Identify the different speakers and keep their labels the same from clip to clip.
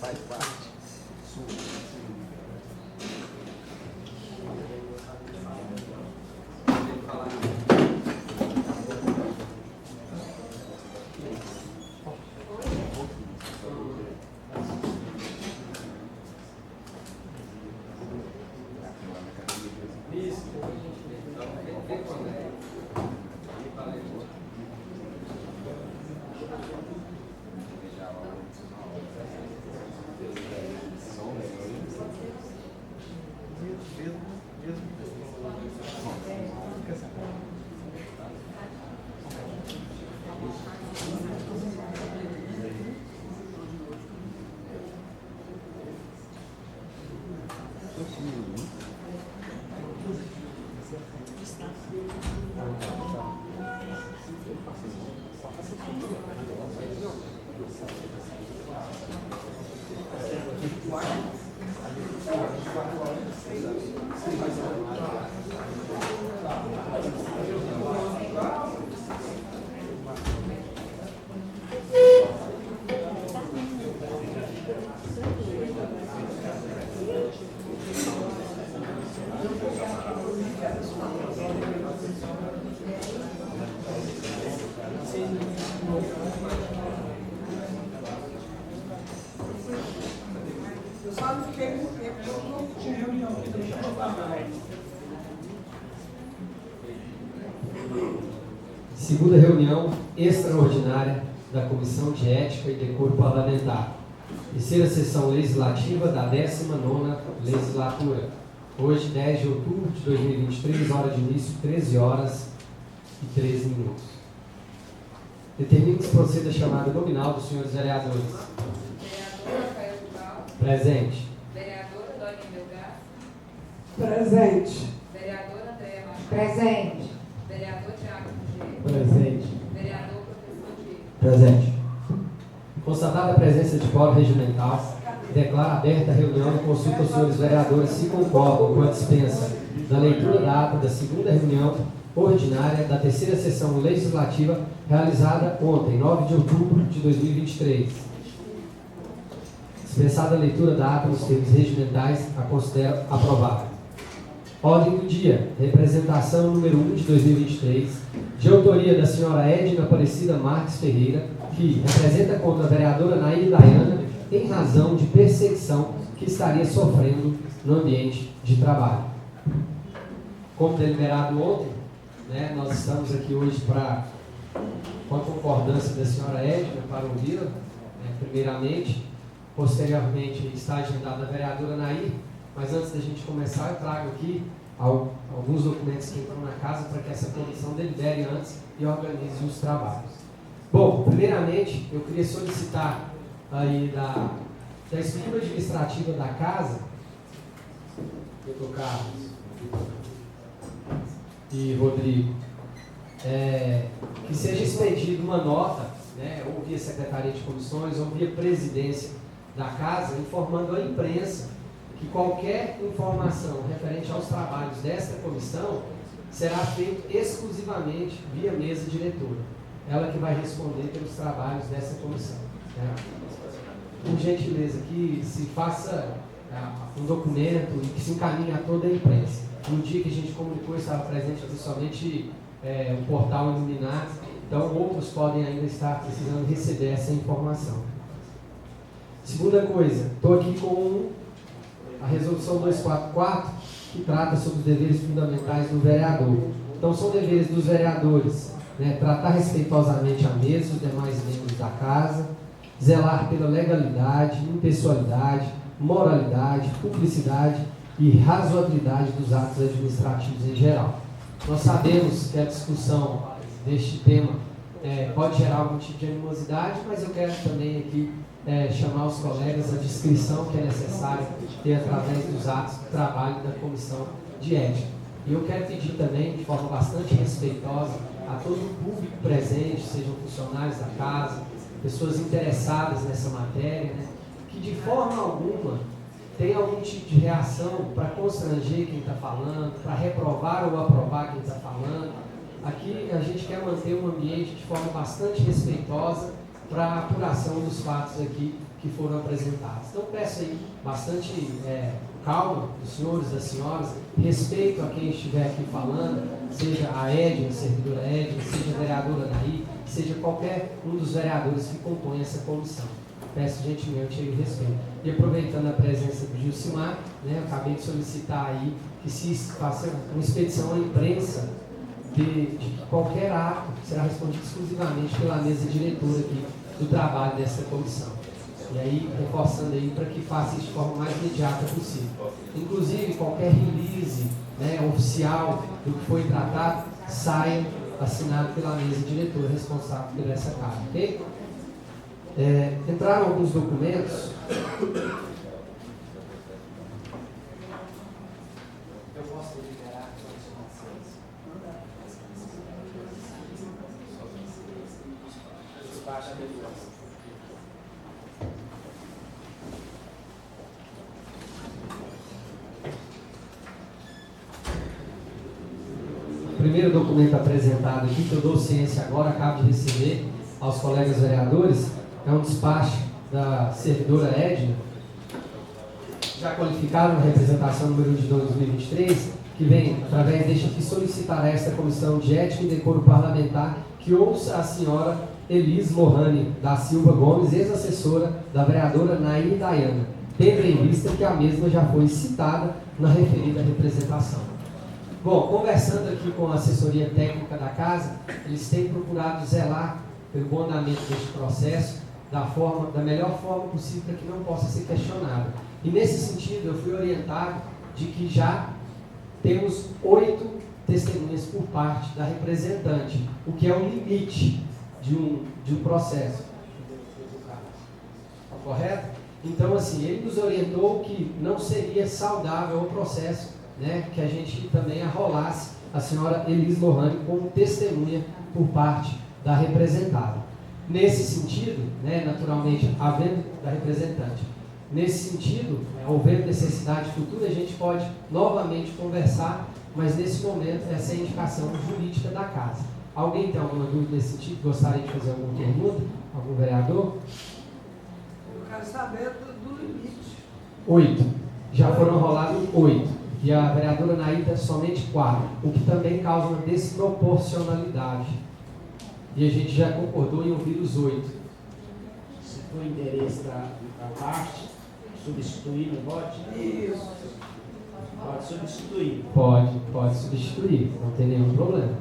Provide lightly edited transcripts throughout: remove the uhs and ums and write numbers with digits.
Speaker 1: Faz parte.
Speaker 2: Segunda reunião extraordinária da Comissão de Ética e Decoro Parlamentar. Terceira sessão legislativa da 19ª legislatura. Hoje, 10 de outubro de 2023, hora de início, 13 horas e 13 minutos. Determino que se proceda a chamada nominal dos senhores vereadores.
Speaker 3: Vereador Rafael Duval.
Speaker 2: Presente.
Speaker 3: Vereadora Dória Melgar.
Speaker 4: Presente.
Speaker 3: Vereadora Andréa Machado.
Speaker 4: Presente.
Speaker 3: Vereador Tiago Ruggiero.
Speaker 2: Presente.
Speaker 3: Vereador Professor Diego.
Speaker 2: Presente. Constatada a presença de quórum regimental, declaro aberta a reunião e consulto aos senhores vereadores se concordam com a dispensa da leitura da ata da segunda reunião ordinária da terceira sessão legislativa realizada ontem, 9 de outubro de 2023. Dispensada a leitura da ata nos termos regimentais, a considero aprovada. Ordem do dia, representação número 1 de 2023, de autoria da senhora Edna Aparecida Marques Ferreira, que representa contra a vereadora Nair Dayana em razão de perseguição que estaria sofrendo no ambiente de trabalho. Como deliberado ontem, nós estamos aqui hoje com a concordância da senhora Edna para ouvi-la, primeiramente. Posteriormente está agendada a vereadora Nair, mas antes da gente começar, eu trago aqui alguns documentos que entram na casa para que essa comissão delibere antes e organize os trabalhos. Bom, primeiramente, eu queria solicitar aí da estrutura administrativa da casa, doutor Carlos e Rodrigo, que seja expedida uma nota, ou via Secretaria de Comissões, ou via Presidência da Casa, informando a imprensa que qualquer informação referente aos trabalhos desta comissão será feita exclusivamente via mesa diretora. Ela que vai responder pelos trabalhos dessa comissão. Por gentileza, que se faça um documento e que se encaminhe a toda a imprensa. No dia que a gente comunicou, estava presente aqui somente o portal iluminado, então outros podem ainda estar precisando receber essa informação. Segunda coisa, estou aqui com a resolução 244, que trata sobre os deveres fundamentais do vereador. Então, são deveres dos vereadores, tratar respeitosamente a mesa e os demais membros da casa, zelar pela legalidade, impessoalidade, moralidade, publicidade e razoabilidade dos atos administrativos em geral. Nós sabemos que a discussão deste tema pode gerar algum tipo de animosidade, mas eu quero também aqui chamar os colegas à descrição que é necessária ter através dos atos de trabalho da comissão de ética. E eu quero pedir também, de forma bastante respeitosa, a todo o público presente, sejam funcionários da casa, pessoas interessadas nessa matéria, né, que de forma alguma tenha algum tipo de reação para constranger quem está falando, para reprovar ou aprovar quem está falando. Aqui a gente quer manter um ambiente de forma bastante respeitosa para a apuração dos fatos aqui que foram apresentados. Então peço aí bastante calma dos senhores, das senhoras, respeito a quem estiver aqui falando, seja a Edna, a servidora Edna, seja a vereadora Naí, seja qualquer um dos vereadores que compõem essa comissão. Peço gentilmente aí o respeito. E aproveitando a presença do Gilcimar, né, eu acabei de solicitar aí que se faça uma expedição à imprensa de qualquer ato que será respondido exclusivamente pela mesa diretora aqui do trabalho dessa comissão. E aí, reforçando aí para que faça isso de forma mais imediata possível. Inclusive, qualquer release, né, oficial do que foi tratado, saia assinado pela mesa diretora responsável por essa casa, ok? Entraram alguns documentos. Eu posso liberar as informações. O primeiro documento apresentado aqui, que eu dou ciência agora, acabo de receber aos colegas vereadores, é um despacho da servidora Edna, já qualificado na representação número 1 de 2023, que vem, através deste aqui, solicitar a esta Comissão de Ética e Decoro Parlamentar que ouça a senhora Elis Lohane da Silva Gomes, ex-assessora da vereadora Naí Dayana, tendo em vista que a mesma já foi citada na referida representação. Bom, conversando aqui com a assessoria técnica da casa, eles têm procurado zelar pelo bom andamento deste processo da melhor forma possível para que não possa ser questionado. E nesse sentido, eu fui orientado de que já temos 8 testemunhas por parte da representante, o que é o limite de um processo. Correto? Então, assim, ele nos orientou que não seria saudável o processo, né, que a gente também arrolasse a senhora Elis Lohane como testemunha por parte da representada. Nesse sentido, né, naturalmente, havendo da representante, nesse sentido, houvendo necessidade futura, a gente pode novamente conversar, mas nesse momento essa é a indicação jurídica da casa. Alguém tem alguma dúvida nesse sentido? Gostaria de fazer alguma pergunta? Algum vereador?
Speaker 4: Eu quero saber do limite.
Speaker 2: 8. Já foram rolados 8. E a vereadora Naída somente 4, o que também causa uma desproporcionalidade. E a gente já concordou em ouvir os 8.
Speaker 1: Se for interesse da parte, substituir no voto?
Speaker 4: Isso.
Speaker 1: Pode substituir.
Speaker 2: Pode substituir, não tem nenhum problema.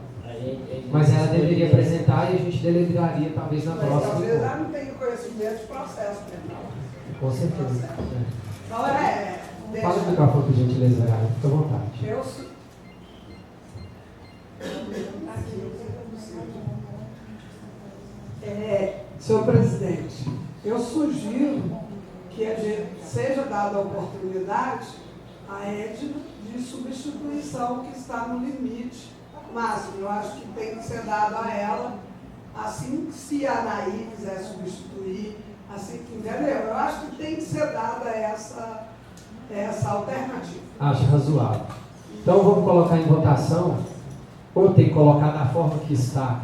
Speaker 2: Mas ela deveria apresentar e a gente deliberaria talvez na próxima.
Speaker 4: Mas às vezes ela não tem conhecimento de processo penal.
Speaker 2: Com certeza.
Speaker 4: Então
Speaker 2: Fala o microfone, por gentileza, galera. Fica à vontade.
Speaker 4: Senhor presidente, eu sugiro que seja dada a oportunidade à Edna de substituição que está no limite máximo. Eu acho que tem que ser dado a ela, assim, se a Naí quiser substituir, assim que entendeu? Eu acho que tem que ser dada essa alternativa.
Speaker 2: Acho razoável. Então vamos colocar em votação, ou tem que colocar da forma que está.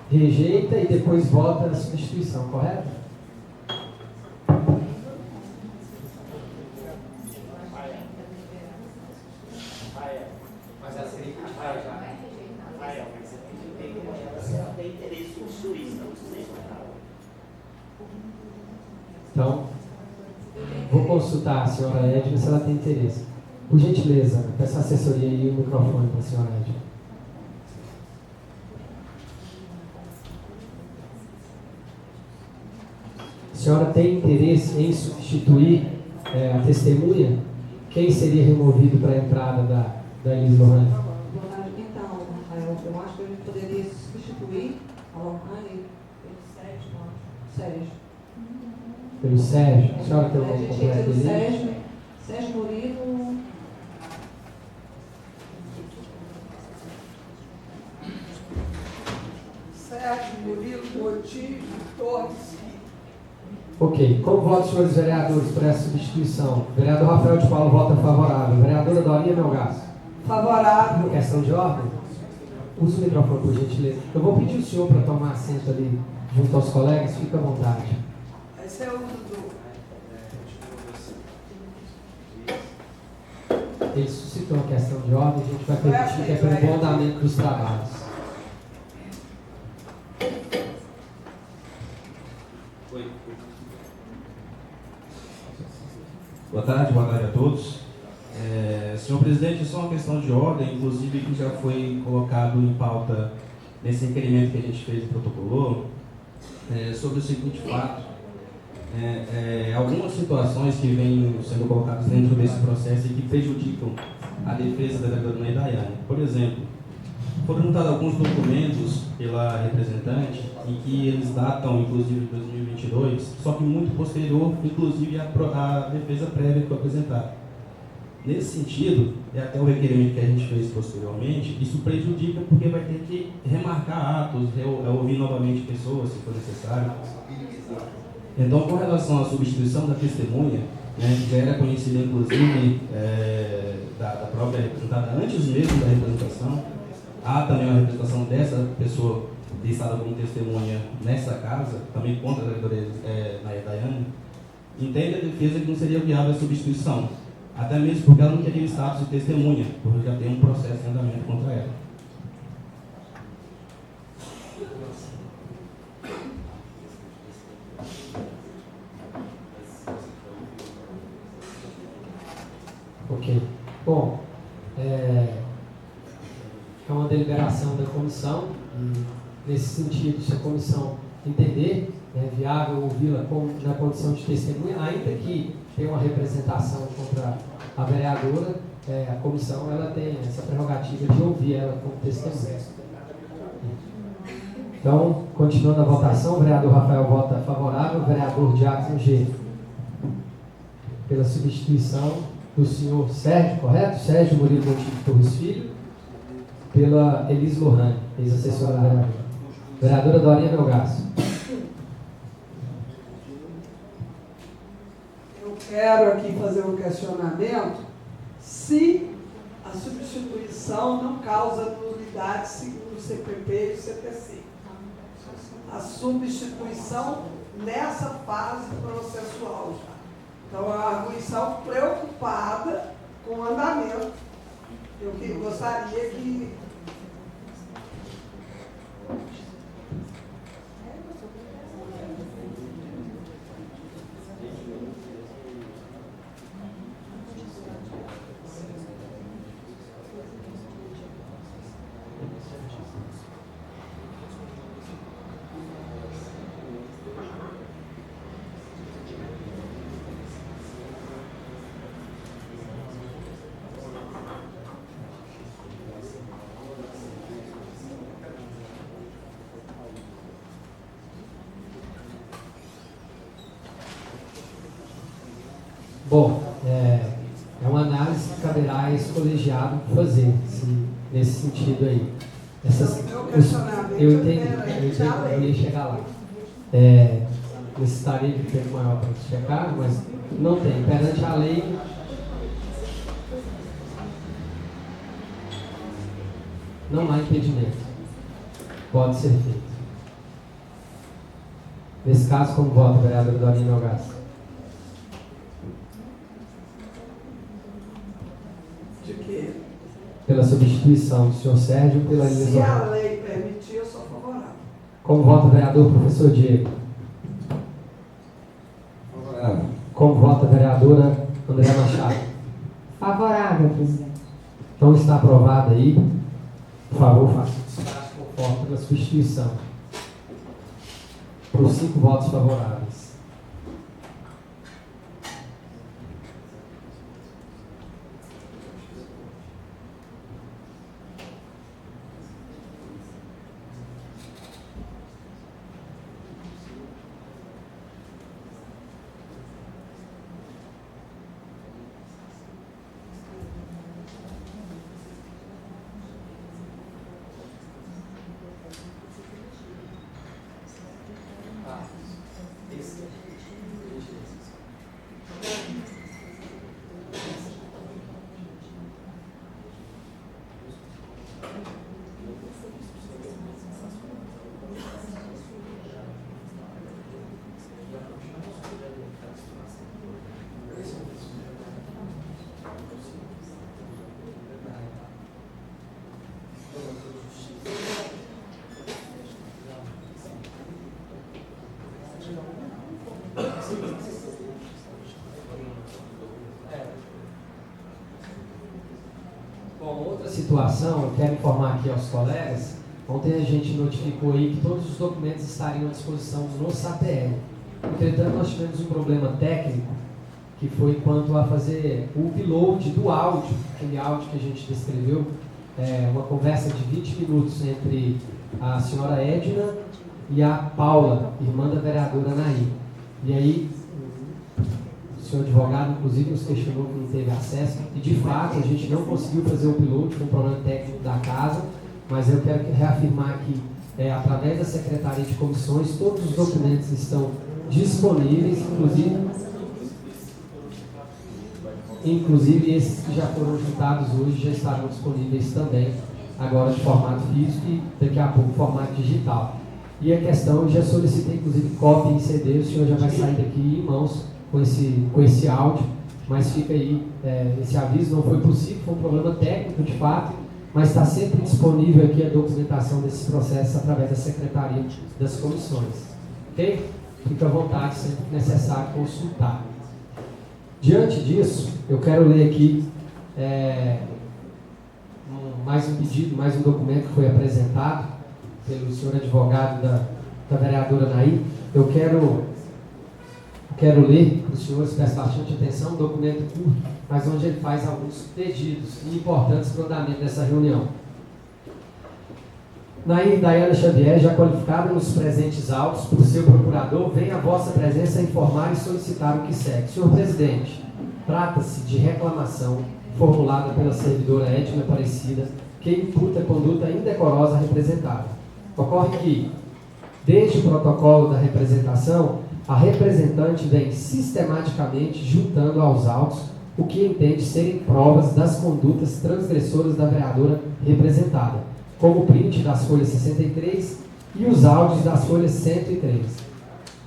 Speaker 2: Rejeita e depois vota a substituição, correto? Mas ela seria capaz já.
Speaker 1: Ela tem interesse em substituir, não precisa.
Speaker 2: Então, vou consultar a senhora Edna se ela tem interesse. Por gentileza, peça a assessoria aí o microfone para a senhora Edna. A senhora tem interesse em substituir a testemunha? Quem seria removido para a entrada da Elis Lohane?
Speaker 5: Então, Rafael, eu acho que a gente poderia substituir Sérgio.
Speaker 2: Pelo Sérgio. A senhora tem o
Speaker 5: A
Speaker 2: nome
Speaker 5: gente
Speaker 2: completo
Speaker 5: pelo
Speaker 2: dele?
Speaker 5: Sérgio Murilo.
Speaker 4: Sérgio Murilo Botti Torres.
Speaker 2: Ok. Como votam os senhores vereadores por essa substituição? Vereador Rafael de Paulo vota favorável. Vereadora Dorinha Melgaço.
Speaker 4: Favorável.
Speaker 2: Questão de ordem? Use o microfone, por gentileza. Eu vou pedir o senhor para tomar assento ali junto aos colegas. Fica à vontade.
Speaker 4: Esse é o do.
Speaker 2: Ele suscitou uma questão de ordem. A gente vai permitir que é pelo bom andamento dos trabalhos.
Speaker 6: Boa tarde a todos. Senhor presidente, só uma questão de ordem, inclusive que já foi colocado em pauta nesse requerimento que a gente fez e protocolou, sobre o seguinte fato. Algumas situações que vêm sendo colocadas dentro desse processo e que prejudicam a defesa da vereadora Daiane. Por exemplo, foram juntados alguns documentos pela representante em que eles datam, inclusive, de 2022, só que muito posterior, inclusive, à defesa prévia que foi apresentada. Nesse sentido, e até o requerimento que a gente fez posteriormente, isso prejudica porque vai ter que remarcar atos, ouvir novamente pessoas, se for necessário. Então, com relação à substituição da testemunha, que já era conhecida, inclusive, da própria representada antes mesmo da representação, há também uma representação dessa pessoa listada como testemunha nessa casa, também contra a vereadora Daiane, entende a defesa que não seria viável a substituição, até mesmo porque ela não teria o status de testemunha, porque já tem um processo em andamento contra ela.
Speaker 2: Ok. Bom, é uma deliberação da comissão e, nesse sentido, se a comissão entender viável ouvi-la na condição de testemunha, ainda que tenha uma representação contra a vereadora, a comissão ela tem essa prerrogativa de ouvir ela como testemunha. Então, continuando a votação, o vereador Rafael vota favorável, o vereador Diácono G. Pela substituição do senhor Sérgio, correto? Sérgio Murilo Botti Torres Filho, pela Elis Lohane, ex-assessora da vereadora. Vereadora Dorinha Melgaço.
Speaker 4: Eu quero aqui fazer um questionamento se a substituição não causa nulidade segundo o CPP e o CPC. A substituição nessa fase processual já. Então, a arguição preocupada com o andamento. Eu gostaria que...
Speaker 2: Bom, é uma análise que caberá a esse colegiado fazer, nesse sentido aí. Eu entendo, eu ia chegar lá. Necessitaria de tempo maior para checar, mas não tem. Perante a lei, não há impedimento. Pode ser feito. Nesse caso, como vota, vereadora Dorinha Melgaço?
Speaker 4: De quê?
Speaker 2: Pela substituição do senhor Sérgio pela Elis
Speaker 4: Se a
Speaker 2: Lohane.
Speaker 4: lei permitir, eu sou favorável.
Speaker 2: Como vota o vereador professor Diego?
Speaker 7: Favorável.
Speaker 2: Como vota a vereadora André Machado?
Speaker 8: Favorável, presidente.
Speaker 2: Então está aprovado aí. Por favor, faça o despacho conforme pela substituição. Por 5 votos favoráveis. situação, eu quero informar aqui aos colegas, ontem a gente notificou aí que todos os documentos estariam à disposição no SAPL. Entretanto, nós tivemos um problema técnico, que foi quanto a fazer o upload do áudio, aquele áudio que a gente descreveu, uma conversa de 20 minutos entre a senhora Edna e a Paula, irmã da vereadora Anaí. E aí, o senhor advogado, inclusive, nos questionou que não teve acesso, e de fato a gente não conseguiu fazer o upload, foi um problema técnico da casa, mas eu quero reafirmar que, através da Secretaria de Comissões, todos os documentos estão disponíveis, inclusive esses que já foram juntados hoje já estarão disponíveis também, agora de formato físico e daqui a pouco formato digital. E a questão, eu já solicitei inclusive cópia em CD, o senhor já vai sair daqui em mãos com esse áudio, mas fica aí, esse aviso não foi possível, foi um problema técnico de fato, mas está sempre disponível aqui a documentação desses processos através da Secretaria das Comissões. Ok? Fica à vontade, sempre que necessário, consultar. Diante disso, eu quero ler aqui mais um pedido, mais um documento que foi apresentado pelo senhor advogado da vereadora Anaí. Eu quero ler para os senhores, peço bastante atenção, um documento curto, mas onde ele faz alguns pedidos importantes para o andamento dessa reunião. Naí Daiane Xavier, já qualificada nos presentes autos por seu procurador, vem à vossa presença informar e solicitar o que segue. Senhor presidente, trata-se de reclamação formulada pela servidora Edna Aparecida, que imputa conduta indecorosa à representada. Ocorre que, desde o protocolo da representação, a representante vem sistematicamente juntando aos autos o que entende serem provas das condutas transgressoras da vereadora representada, como o print das folhas 63 e os áudios das folhas 103.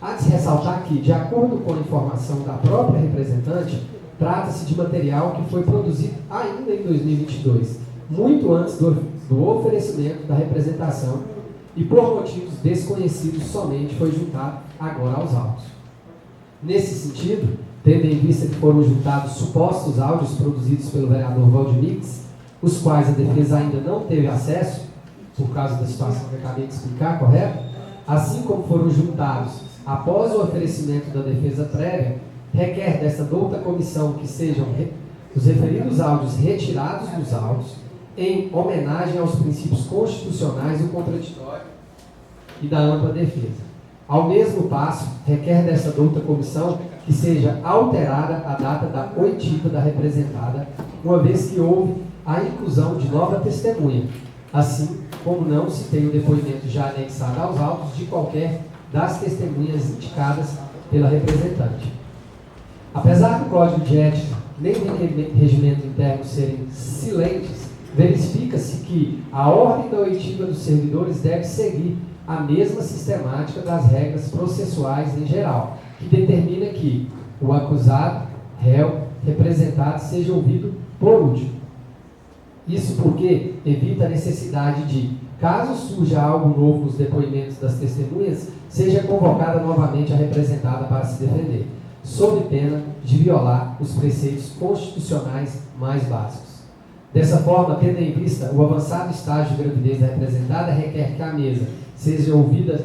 Speaker 2: Há de se ressaltar que, de acordo com a informação da própria representante, trata-se de material que foi produzido ainda em 2022, muito antes do oferecimento da representação, e por motivos desconhecidos somente foi juntado agora aos autos. Nesse sentido, tendo em vista que foram juntados supostos áudios produzidos pelo vereador Valdemix, os quais a defesa ainda não teve acesso, por causa da situação que eu acabei de explicar, correto? Assim como foram juntados após o oferecimento da defesa prévia, requer desta douta comissão que sejam os referidos áudios retirados dos autos, em homenagem aos princípios constitucionais do contraditório e da ampla defesa. Ao mesmo passo, requer dessa douta comissão que seja alterada a data da oitiva da representada, uma vez que houve a inclusão de nova testemunha, assim como não se tem o depoimento já anexado aos autos de qualquer das testemunhas indicadas pela representante. Apesar do Código de Ética nem do regimento interno serem silentes, verifica-se que a ordem da oitiva dos servidores deve seguir a mesma sistemática das regras processuais em geral, que determina que o acusado, réu, representado seja ouvido por último. Isso porque evita a necessidade de, caso surja algo novo nos depoimentos das testemunhas, seja convocada novamente a representada para se defender, sob pena de violar os preceitos constitucionais mais básicos. Dessa forma, tendo em vista o avançado estágio de gravidez da representada, requer que a mesa seja ouvida,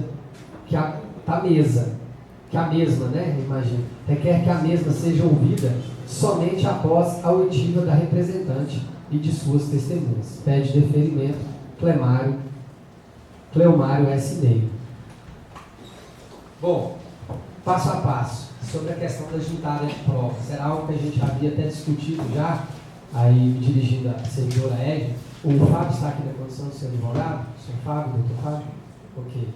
Speaker 2: requer que a mesma seja ouvida somente após a oitiva da representante e de suas testemunhas. Pede deferimento, Cleomário S. Neiro. Bom, passo a passo, sobre a questão da juntada de provas. Será algo que a gente havia até discutido já, aí me dirigindo à servidora Edna. O Fábio está aqui na condição de ser advogado? O senhor Fábio, doutor Fábio? Ok.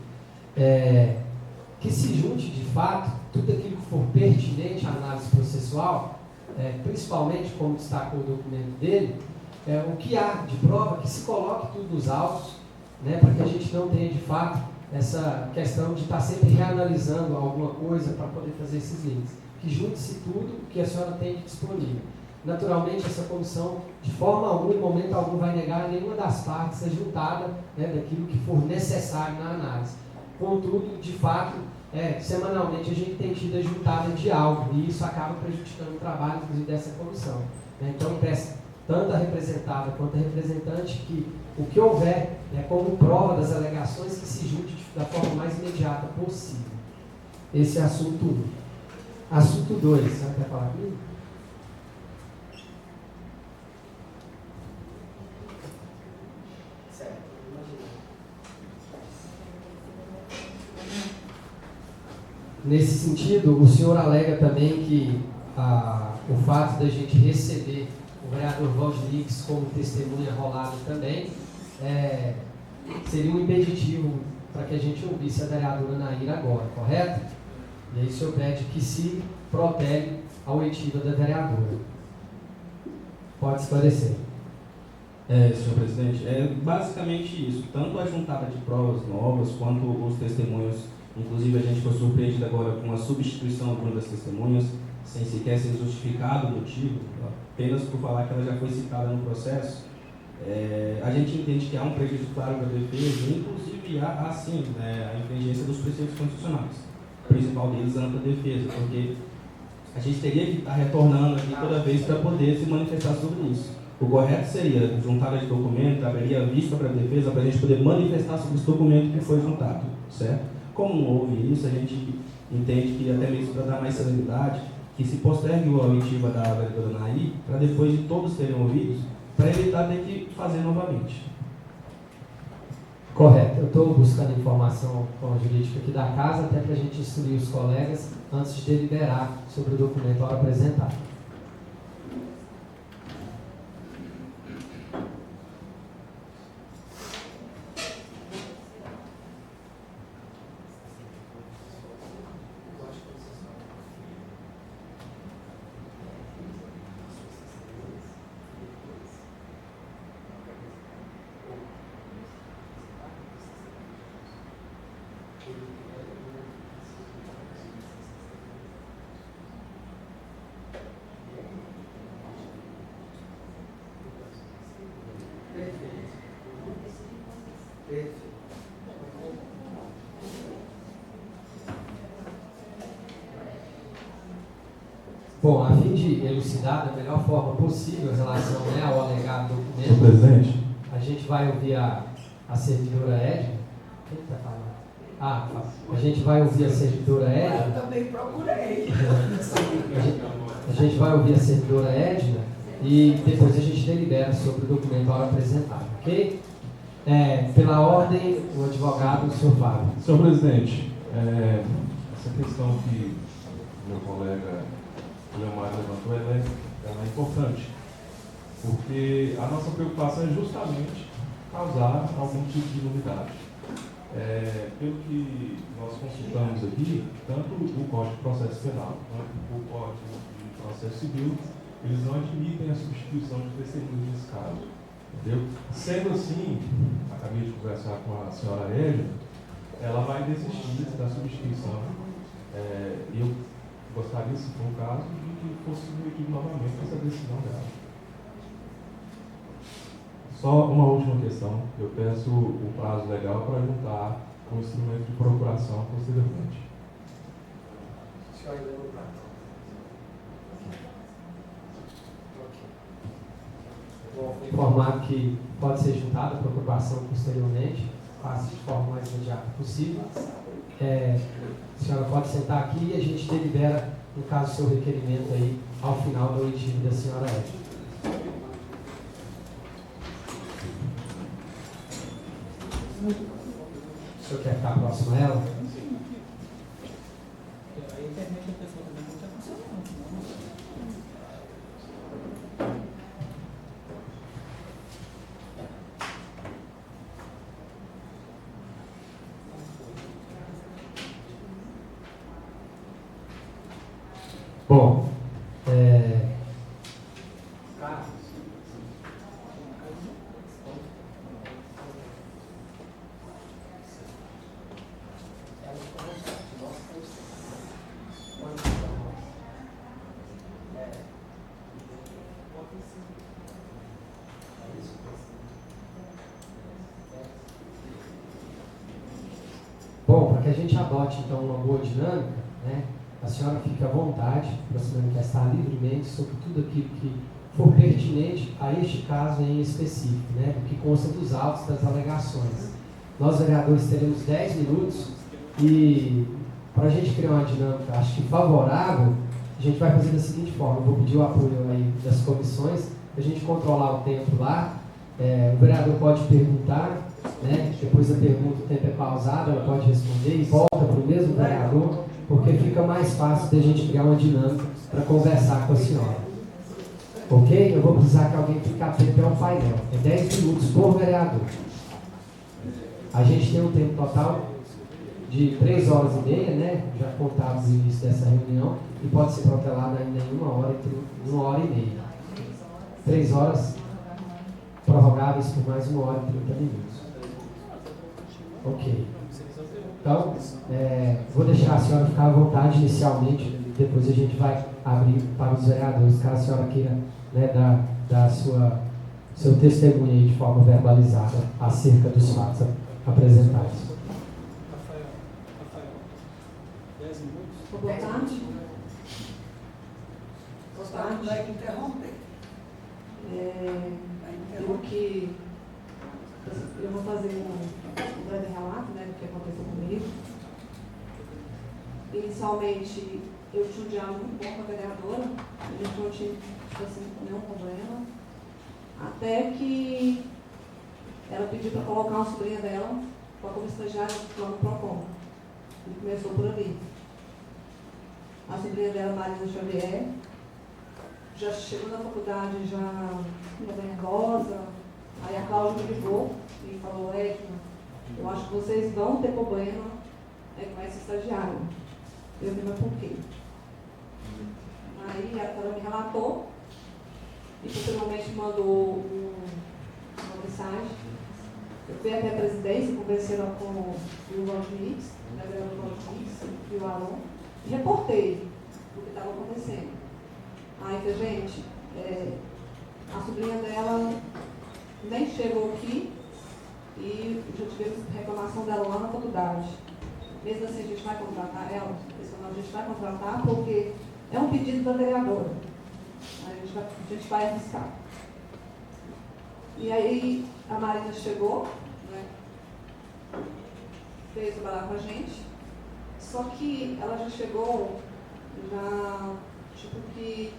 Speaker 2: Que se junte, de fato, tudo aquilo que for pertinente à análise processual, principalmente, como destacou o documento dele, o que há de prova, que se coloque tudo nos autos, né, para que a gente não tenha, de fato, essa questão de estar sempre reanalisando alguma coisa para poder fazer esses links. Que junte-se tudo que a senhora tem disponível. Naturalmente, essa comissão, de forma alguma, em momento algum, vai negar nenhuma das partes a juntada, né, daquilo que for necessário na análise. Contudo, de fato, semanalmente a gente tem tido a juntada de algo, e isso acaba prejudicando o trabalho, inclusive, dessa comissão. Né? Então, peço tanto a representada quanto a representante, que o que houver como prova das alegações que se junte da forma mais imediata possível. Esse é assunto 1. Assunto 2, você quer falar comigo? Certo, nesse sentido, o senhor alega também que o fato da gente receber o vereador Valdinix como testemunha rolado também seria um impeditivo para que a gente ouvisse a vereadora Naira agora, correto? E aí o senhor pede que se protege a oitiva da vereadora. Pode esclarecer.
Speaker 6: Senhor presidente, é basicamente isso. Tanto a juntada de provas novas, quanto os testemunhos. Inclusive, a gente foi surpreendido agora com a substituição de uma das testemunhas, sem sequer ser justificado o motivo, apenas por falar que ela já foi citada no processo. A gente entende que há um prejuízo claro para a defesa, inclusive há sim a infringência dos preceitos constitucionais. O principal deles é a ampla defesa, porque a gente teria que estar retornando aqui toda vez para poder se manifestar sobre isso. O correto seria juntada de documento, haveria vista para a defesa para a gente poder manifestar sobre esse documento que foi juntado, certo? Como não houve isso, a gente entende que até mesmo para dar mais celeridade, que se postergue a oitiva da vereadora Nair, para depois de todos serem ouvidos, para evitar ter que fazer novamente.
Speaker 2: Correto. Eu estou buscando informação com a jurídica aqui da casa, até para a gente instruir os colegas antes de deliberar sobre o documento ao apresentar. Bom, a fim de elucidar da melhor forma possível em relação ao alegado documento,
Speaker 7: Senhor presidente,
Speaker 2: a gente vai ouvir a servidora Edna. Quem está falando? A gente vai ouvir a servidora Edna.
Speaker 4: Eu também procurei.
Speaker 2: A gente vai ouvir a servidora Edna e depois a gente delibera sobre o documento ao apresentado, ok? Pela ordem, o advogado, o senhor Fábio.
Speaker 7: senhor presidente, essa questão que meu colega Leomar levantou, ela é importante, porque a nossa preocupação é justamente causar algum tipo de novidade. Pelo que nós consultamos aqui, tanto o Código de Processo Penal quanto o Código de Processo Civil, eles não admitem a substituição de testemunhas nesse caso. Entendeu? Sendo assim, acabei de conversar com a senhora Edna, ela vai desistir da substituição. Eu gostaria, se for o caso, de que fosse submetido novamente essa decisão dela. Só uma última questão. Eu peço o prazo legal para juntar o instrumento de procuração posteriormente.
Speaker 2: Vou informar que pode ser juntada a procuração posteriormente, faça de forma mais imediata possível. A senhora pode sentar aqui e a gente delibera, no caso do seu requerimento aí, ao final da oitiva da senhora Edna. O senhor quer ficar próximo a ela? Bom, para que a gente adote então uma boa dinâmica, né? A senhora fica à vontade para se manifestar livremente sobre tudo aquilo que for pertinente a este caso em específico, né, do que consta dos autos das alegações. Nós, vereadores, teremos 10 minutos e, para a gente criar uma dinâmica, acho que favorável, a gente vai fazer da seguinte forma: eu vou pedir o apoio aí das comissões, para a gente controlar o tempo lá. O vereador pode perguntar, né, depois da pergunta o tempo é pausado, ela pode responder e volta para o mesmo vereador, porque fica mais fácil da gente criar uma dinâmica para conversar com a senhora. Ok? Eu vou precisar que alguém fique atento ao painel. É 10 minutos por vereador. A gente tem um tempo total de 3 horas e meia, né? Já contados no início dessa reunião, e pode ser protelado ainda em 1 hora e 1 hora e meia. 3 horas prorrogáveis por mais 1 hora e 30 minutos. Ok. Então, vou deixar a senhora ficar à vontade inicialmente, depois a gente vai abrir para os vereadores, caso a senhora queira, né, dar seu testemunho aí de forma verbalizada acerca dos fatos apresentados.
Speaker 5: Boa tarde. Boa tarde.
Speaker 4: Vai interromper.
Speaker 5: Eu vou fazer um breve relato, né, do que aconteceu comigo. Inicialmente, eu tinha um diálogo muito bom com a vereadora, a gente não tinha nenhum problema, até que ela pediu para colocar uma sobrinha dela como estagiária lá no PROCON. E começou por ali. A sobrinha dela, Marisa Xavier, já chegou na faculdade já nervosa. Aí a Cláudia me ligou e falou: Edna, eu acho que vocês vão ter problema com essa estagiária. Eu vi, mas por quê? Aí ela me relatou e posteriormente mandou uma mensagem. Eu fui até a presidência, conversei lá com o Valdemix, né, o Valdemix e o Aron, e reportei o que estava acontecendo. Aí eu falei: gente, a sobrinha dela nem chegou aqui e já tivemos reclamação dela lá na faculdade. Mesmo assim, a gente vai contratar ela, a gente vai contratar porque é um pedido da vereadora. A gente vai arriscar. E aí a Marina chegou, né, veio trabalhar com a gente, só que ela já chegou, tipo que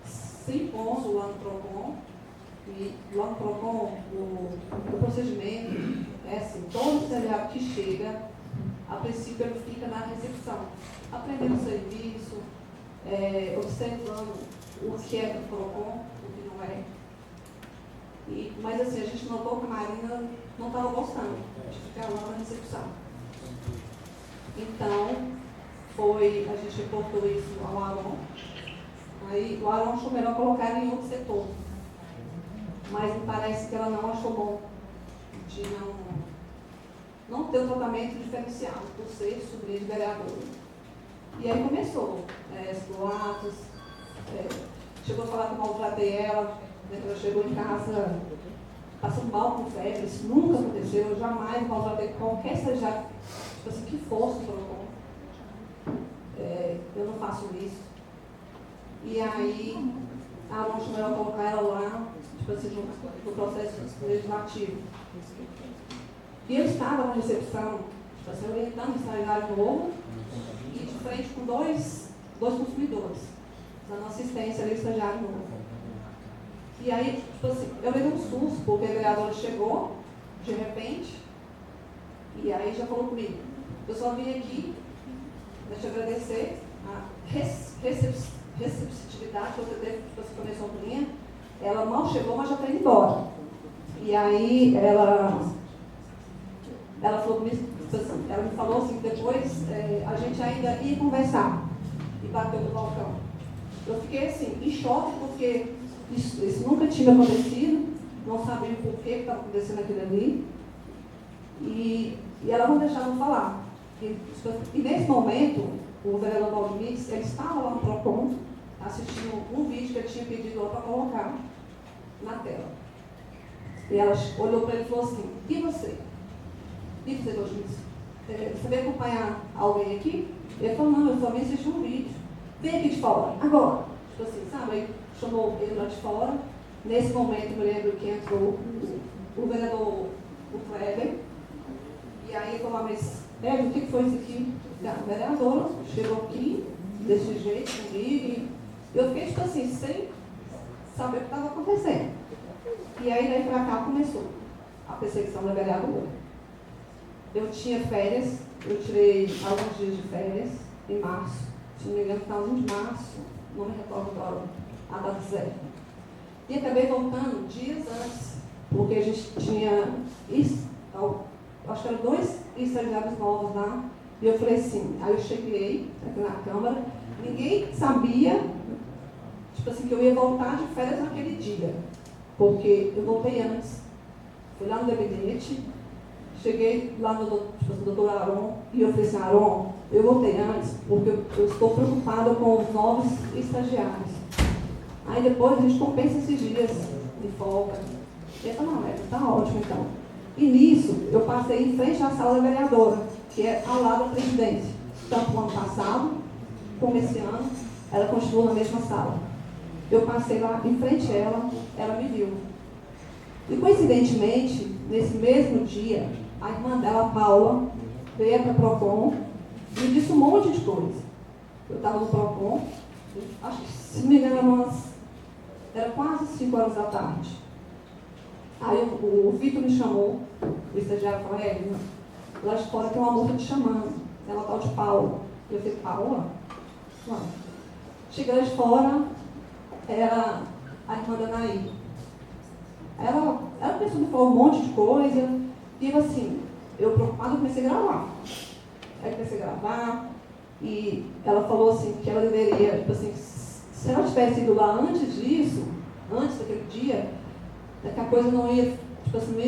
Speaker 5: se impondo lá no PROCON. E lá no PROCON, o procedimento é assim: todo estagiário que chega, a princípio ele fica na recepção, aprendendo o serviço, observando o que é do PROCON, o que não é. Mas assim, a gente notou que a Marina não estava gostando de ficar lá na recepção. Então, a gente reportou isso ao Aron. Aí o Aron achou melhor colocar ela em outro setor. Mas me parece que ela não achou bom de não ter um tratamento diferenciado por ser sobrinha de vereadora. E aí começou os boatos, chegou a falar que eu maltratei ela, né, que ela chegou em casa passando mal com febre. Isso nunca aconteceu, eu jamais maltratei qualquer estagiário, tipo assim, que fosse do PROCON. Eu não faço isso. E aí a Aron chamou ela colocar ela lá, tipo assim, no processo legislativo. E eu estava na recepção, tipo assim, orientando o estagiário novo e de frente com dois consumidores, dando assistência ali, estagiário novo. E aí, tipo assim, eu levei um susto, porque a vereadora chegou, de repente, e aí já falou comigo: eu só vim aqui, deixa eu agradecer a receptividade que você teve, tipo assim, com a minha sobrinha. Ela mal chegou, mas já está indo embora. E aí ela falou comigo, ela me falou assim, depois a gente ainda ia conversar e bateu no balcão. Eu fiquei assim, em choque, porque isso nunca tinha acontecido, não sabia por que estava acontecendo aquilo ali. E ela não deixava eu falar. E nesse momento, o vereador Valdemix, ele estava lá no PROCON, assistindo um vídeo que ele tinha pedido lá para colocar na tela. E ela olhou para ele e falou assim: e você? E você, Valdemix? Você veio acompanhar alguém aqui? Ele falou: não, eu só vim assistir um vídeo. Vem aqui de fora, agora. Tipo assim, sabe? chamou ele lá de fora. Nesse momento, me lembro que entrou o vereador, o Kleber, e aí ele falou, mas, o que foi isso aqui? A vereadora chegou aqui, desse jeito, comigo, e eu fiquei, tipo assim, sem saber o que estava acontecendo. E aí, daí pra cá, começou a perseguição da vereadora. Eu tinha férias, eu tirei alguns dias de férias, em março, se não me engano, finalzinho de março, não me recordo agora, a data zero. E acabei voltando dias antes, porque a gente tinha, acho que eram 2 estagiários novos lá, e eu falei assim, aí eu cheguei aqui na Câmara, ninguém sabia, tipo assim, que eu ia voltar de férias naquele dia, porque eu voltei antes, fui lá no gabinete, cheguei lá no doutor Aron, e eu falei assim, Aron, eu voltei antes, porque eu estou preocupada com os novos estagiários. Aí depois a gente compensa esses dias de folga. Ele falou, não, tá ótimo então. E nisso, eu passei em frente à sala da vereadora, que é ao lado da presidência. Tanto no ano passado, como esse ano, ela continua na mesma sala. Eu passei lá em frente a ela me viu. E coincidentemente, nesse mesmo dia, a irmã dela, Paula, veio para a Procon e me disse um monte de coisa. Eu estava no Procon, acho que, se não me engano, era quase 5 horas da tarde. Aí o Vitor me chamou, o estagiário falou, lá de fora tem uma moça te chamando, ela é tal de Paula. Eu falei, Paula? Não. Cheguei lá de fora, era a irmã da Naí. Ela pensou me falou um monte de coisa, e eu assim, eu preocupada, comecei a gravar. Aí comecei a gravar, e ela falou assim, que ela deveria, tipo assim, se ela tivesse ido lá antes disso, antes daquele dia, que a coisa não ia, tipo assim, não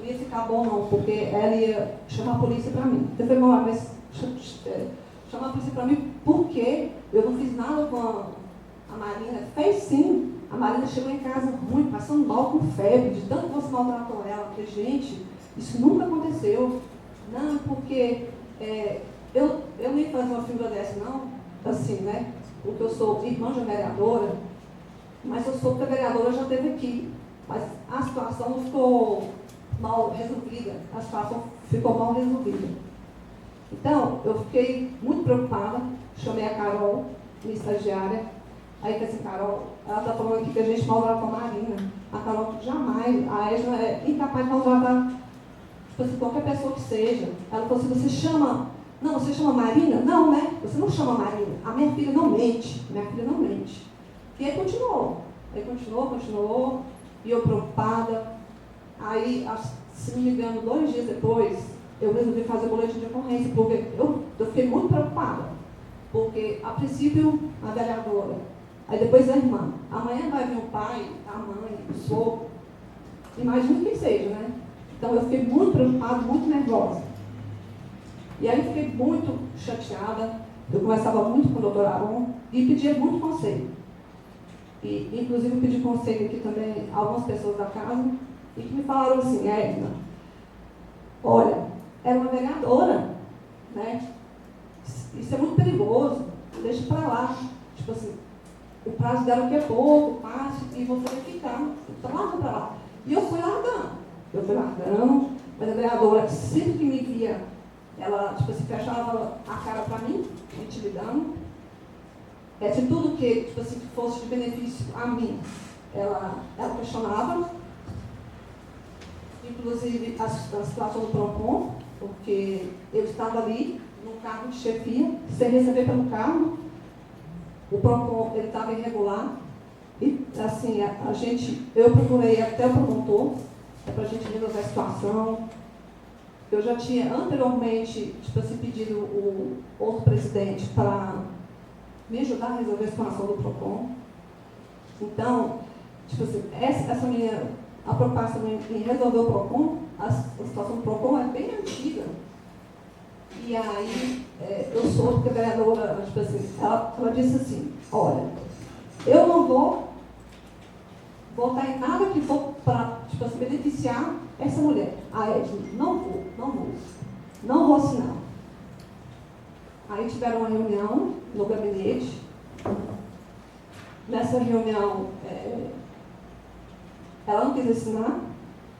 Speaker 5: ia ficar bom não, porque ela ia chamar a polícia para mim. Eu falei, mas chamar a polícia para mim porque eu não fiz nada com a Marina. Fez sim. A Marina chegou em casa ruim, passando mal com febre, de tanto que você maltratou ela. Eu falei, gente, isso nunca aconteceu. Não, porque eu não ia fazer uma figura dessa, não, assim, né? Porque eu sou irmã de vereadora, mas eu sou porque a vereadora já esteve aqui. Mas a situação não ficou mal resolvida. A situação ficou mal resolvida. Então, eu fiquei muito preocupada, chamei a Carol, minha estagiária. Aí falei assim, Carol, ela está falando aqui que a gente maltrata a Marina. A Carol, jamais, a Edna é incapaz de maltratar, tipo assim, qualquer pessoa que seja. Ela falou assim, você chama Marina? Não, né? Você não chama Marina. A minha filha não mente. Minha filha não mente. E aí continuou. E eu preocupada. Aí, se não me engano, 2 dias depois, eu resolvi fazer boletim de ocorrência, porque eu fiquei muito preocupada. Porque, a princípio, a vereadora, aí depois a irmã. Amanhã vai vir o pai, a mãe, o sogro. Imagina quem seja, né? Então, eu fiquei muito preocupada, muito nervosa. E aí, eu fiquei muito chateada. Eu conversava muito com o doutor Aron e pedia muito conselho. E, inclusive, eu pedi conselho aqui também a algumas pessoas da casa e que me falaram assim, Edna, olha, era uma vereadora, né? Isso é muito perigoso, deixa pra lá. Tipo assim, o prazo dela que é pouco, passe, e você vai ficar. Então, larga pra lá. E eu fui largando, mas a vereadora, sempre que me via, ela, tipo assim, fechava a cara pra mim, intimidando. Se tudo que, tipo assim, que fosse de benefício a mim, ela questionava. Inclusive, a situação do PROCON, porque eu estava ali, no cargo de chefia, sem receber pelo cargo. O PROCON, ele estava irregular. E, assim, eu procurei até o promotor, para a gente resolver a situação. Eu já tinha anteriormente, tipo assim, pedido o outro presidente para me ajudar a resolver a situação do PROCON. Então, tipo assim, essa minha a preocupação em resolver o PROCON, a situação do PROCON é bem antiga. E aí, eu soube que a vereadora, tipo assim, ela disse assim, olha, eu não vou votar em nada que for para, tipo assim, beneficiar essa mulher. A Edna, não vou assinar. Aí tiveram uma reunião no gabinete, nessa reunião, ela não quis assinar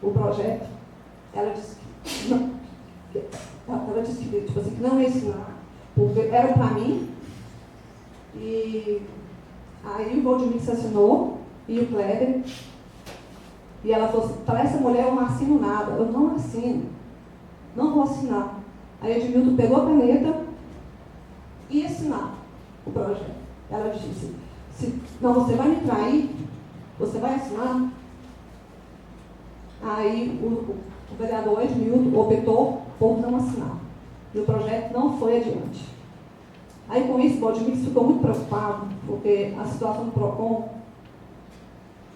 Speaker 5: o projeto, ela disse que não, ela disse que, tipo assim, que não ia assinar, porque era para mim, e aí o Valdemir se assinou, e o Kleber, e ela falou assim, para essa mulher eu não assino nada, eu não assino, não vou assinar. Aí Edmilton pegou a caneta e ia assinar o projeto. Ela disse, não, você vai me trair, você vai assinar. Aí o vereador Edmilton optou por não assinar. E o projeto não foi adiante. Aí com isso o Valdemir ficou muito preocupado, porque a situação do PROCON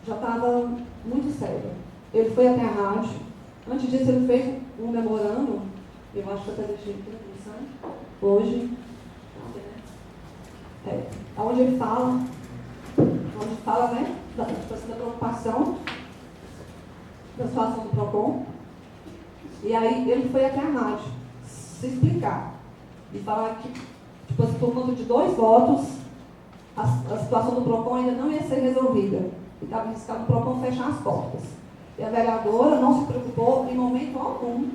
Speaker 5: já estava muito séria. Ele foi até a rádio. Antes disso ele fez um memorando, eu acho que até deixei aqui na comissão, hoje, onde ele fala, né, da preocupação da situação do PROCON. E aí ele foi até a rádio se explicar e falar que, tipo assim, por conta de 2 votos, a situação do PROCON ainda não ia ser resolvida. E estava arriscado o PROCON fechar as portas. E a vereadora não se preocupou em momento algum,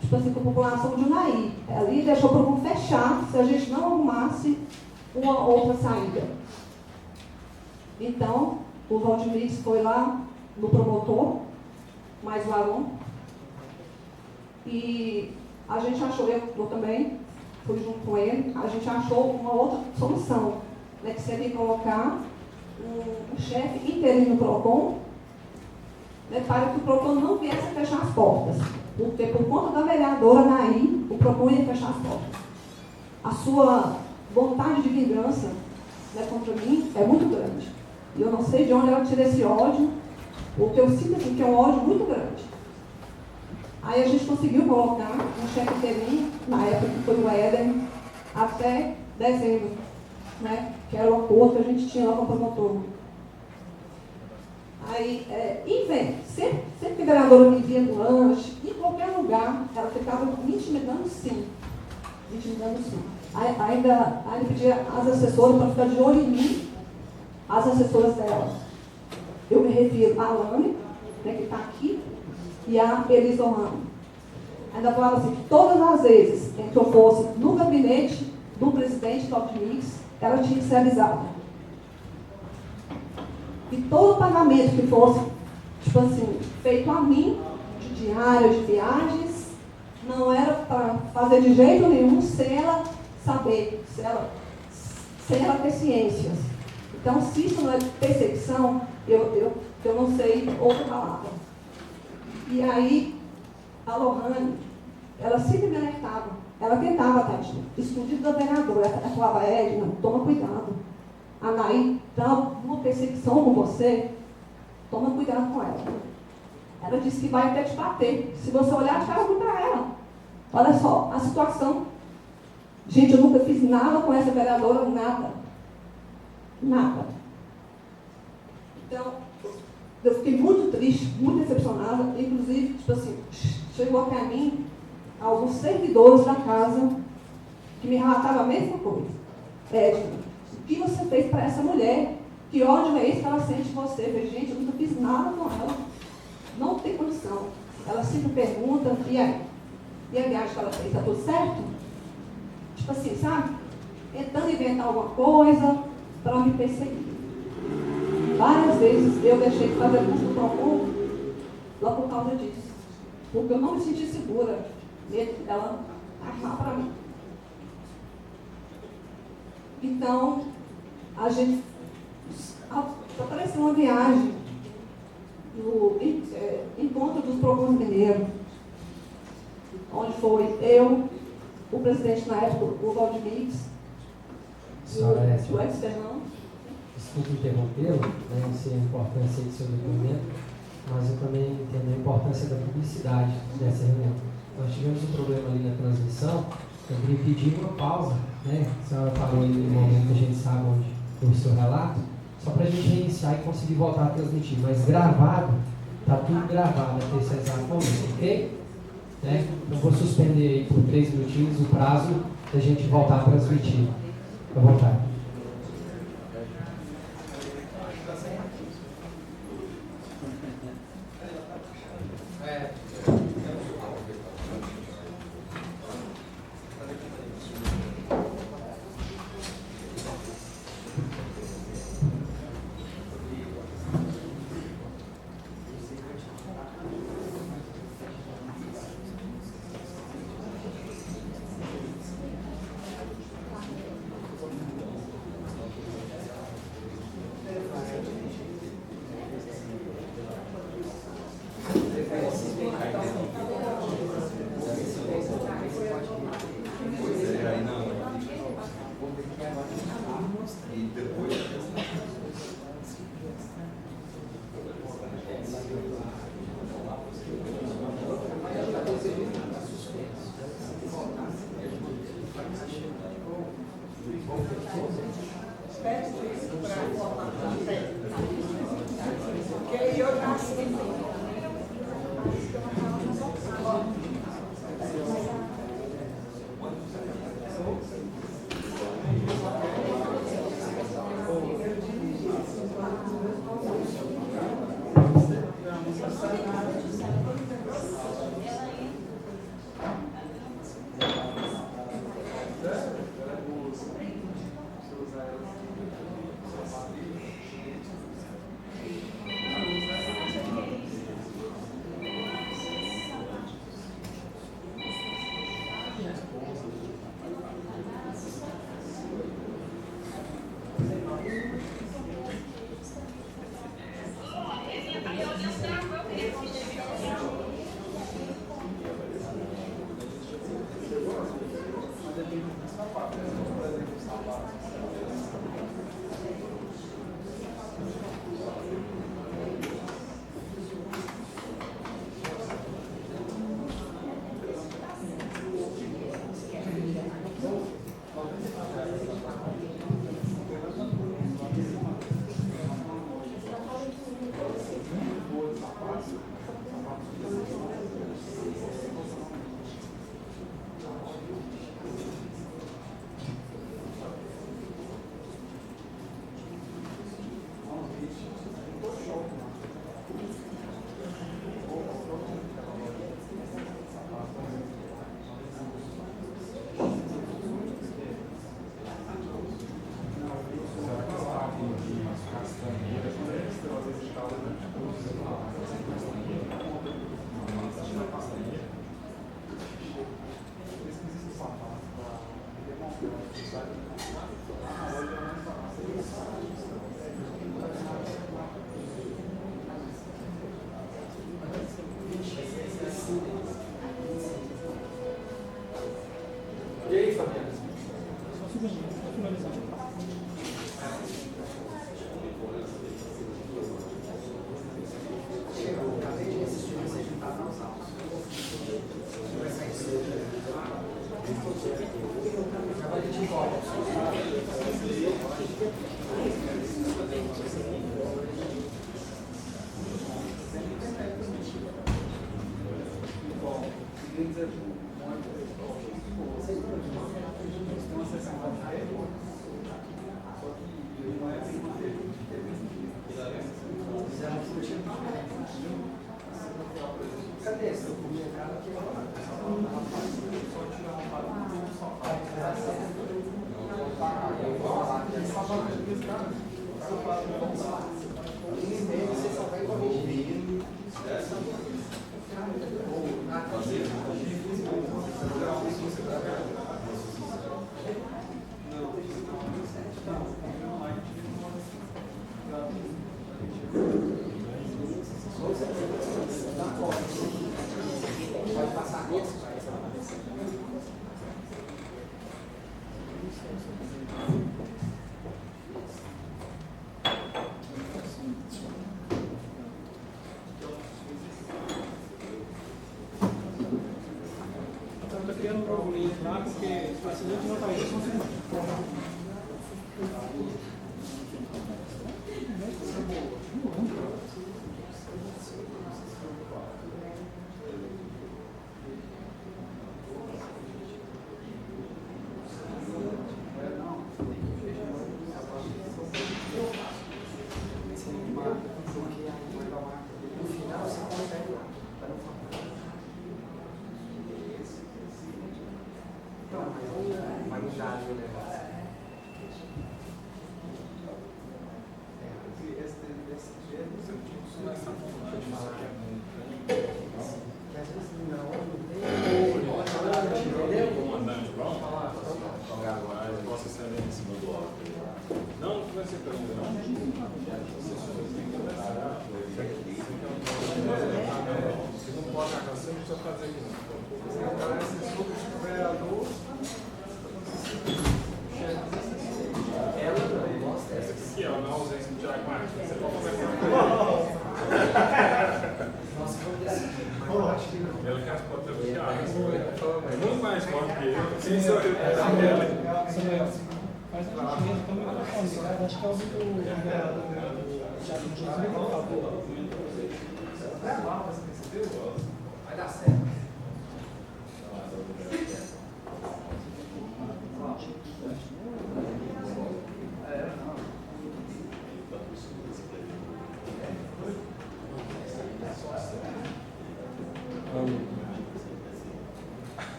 Speaker 5: tipo assim, com a população de Unai. Ali deixou o PROCON fechar se a gente não arrumasse uma outra saída. Então, o Valdemir foi lá no promotor, mais o Aron, e a gente achou, eu também fui junto com ele, a gente achou uma outra solução, né, que seria colocar um chefe interino no PROCON, né, para que o PROCON não viesse a fechar as portas, porque por conta da vereadora Naí, o PROCON ia fechar as portas. A sua vontade de vingança, né, contra mim é muito grande. E eu não sei de onde ela tira esse ódio, porque eu sinto assim, que é um ódio muito grande. Aí a gente conseguiu colocar um chefe interino, na época que foi o Éden, até dezembro, né, que era o acordo que a gente tinha lá com o promotor. Aí, sempre que a vereadora me via no lanche, em qualquer lugar, ela ficava me intimidando sim. Ainda pedia às assessoras para ficar de olho em mim, as assessoras dela. Eu me refiro a Alane, né, que está aqui, e a Elisa Orlando. Ainda falava assim, que todas as vezes em que eu fosse no gabinete do presidente do Optimix, ela tinha que ser avisada. E todo pagamento que fosse, tipo assim, feito a mim, de diário, de viagens, não era para fazer de jeito nenhum sem ela saber, sem ela ter ciências. Então, se isso não é perseguição, eu não sei outra palavra. E aí, a Lohane, ela sempre me alertava. Ela tentava, tadinha, escondido da vereadora. Ela falava, Edna, toma cuidado. A Naí está uma perseguição com você, toma cuidado com ela. Ela disse que vai até te bater. Se você olhar de cara para ela. Olha só, a situação. Gente, eu nunca fiz nada com essa vereadora, nada. Nada. Então, eu fiquei muito triste, muito decepcionada. Inclusive, tipo assim, chegou até a mim alguns servidores da casa que me relatavam a mesma coisa. O que você fez para essa mulher? Que ódio é esse que ela sente de você? Eu falei, gente, eu nunca fiz nada com ela. Não tem condição. Ela sempre pergunta, e aí? E a viagem que ela fez, está tudo certo? Tipo assim, sabe? Tentando inventar alguma coisa para me perseguir. Várias vezes eu deixei de fazer curso do PROCON lá por causa disso. Porque eu não me senti segura mesmo dela armar para mim. Então, a gente apareceu uma viagem no encontro dos PROCONs mineiros, onde foi eu, o presidente na época, o Valdemir, o ex-Fernando.
Speaker 2: Desculpe interrompê-lo, né, sei a importância do seu depoimento, mas eu também entendo a importância da publicidade dessa reunião. Nós tivemos um problema ali na transmissão, eu queria pedir uma pausa, né? A senhora falou aí no momento que a gente sabe onde o seu relato, só para a gente reiniciar e conseguir voltar a transmitir. Mas gravado, está tudo gravado até esse exato momento, ok? Né? Eu vou suspender aí por 3 minutinhos o prazo da gente voltar a transmitir. Fica à vontade.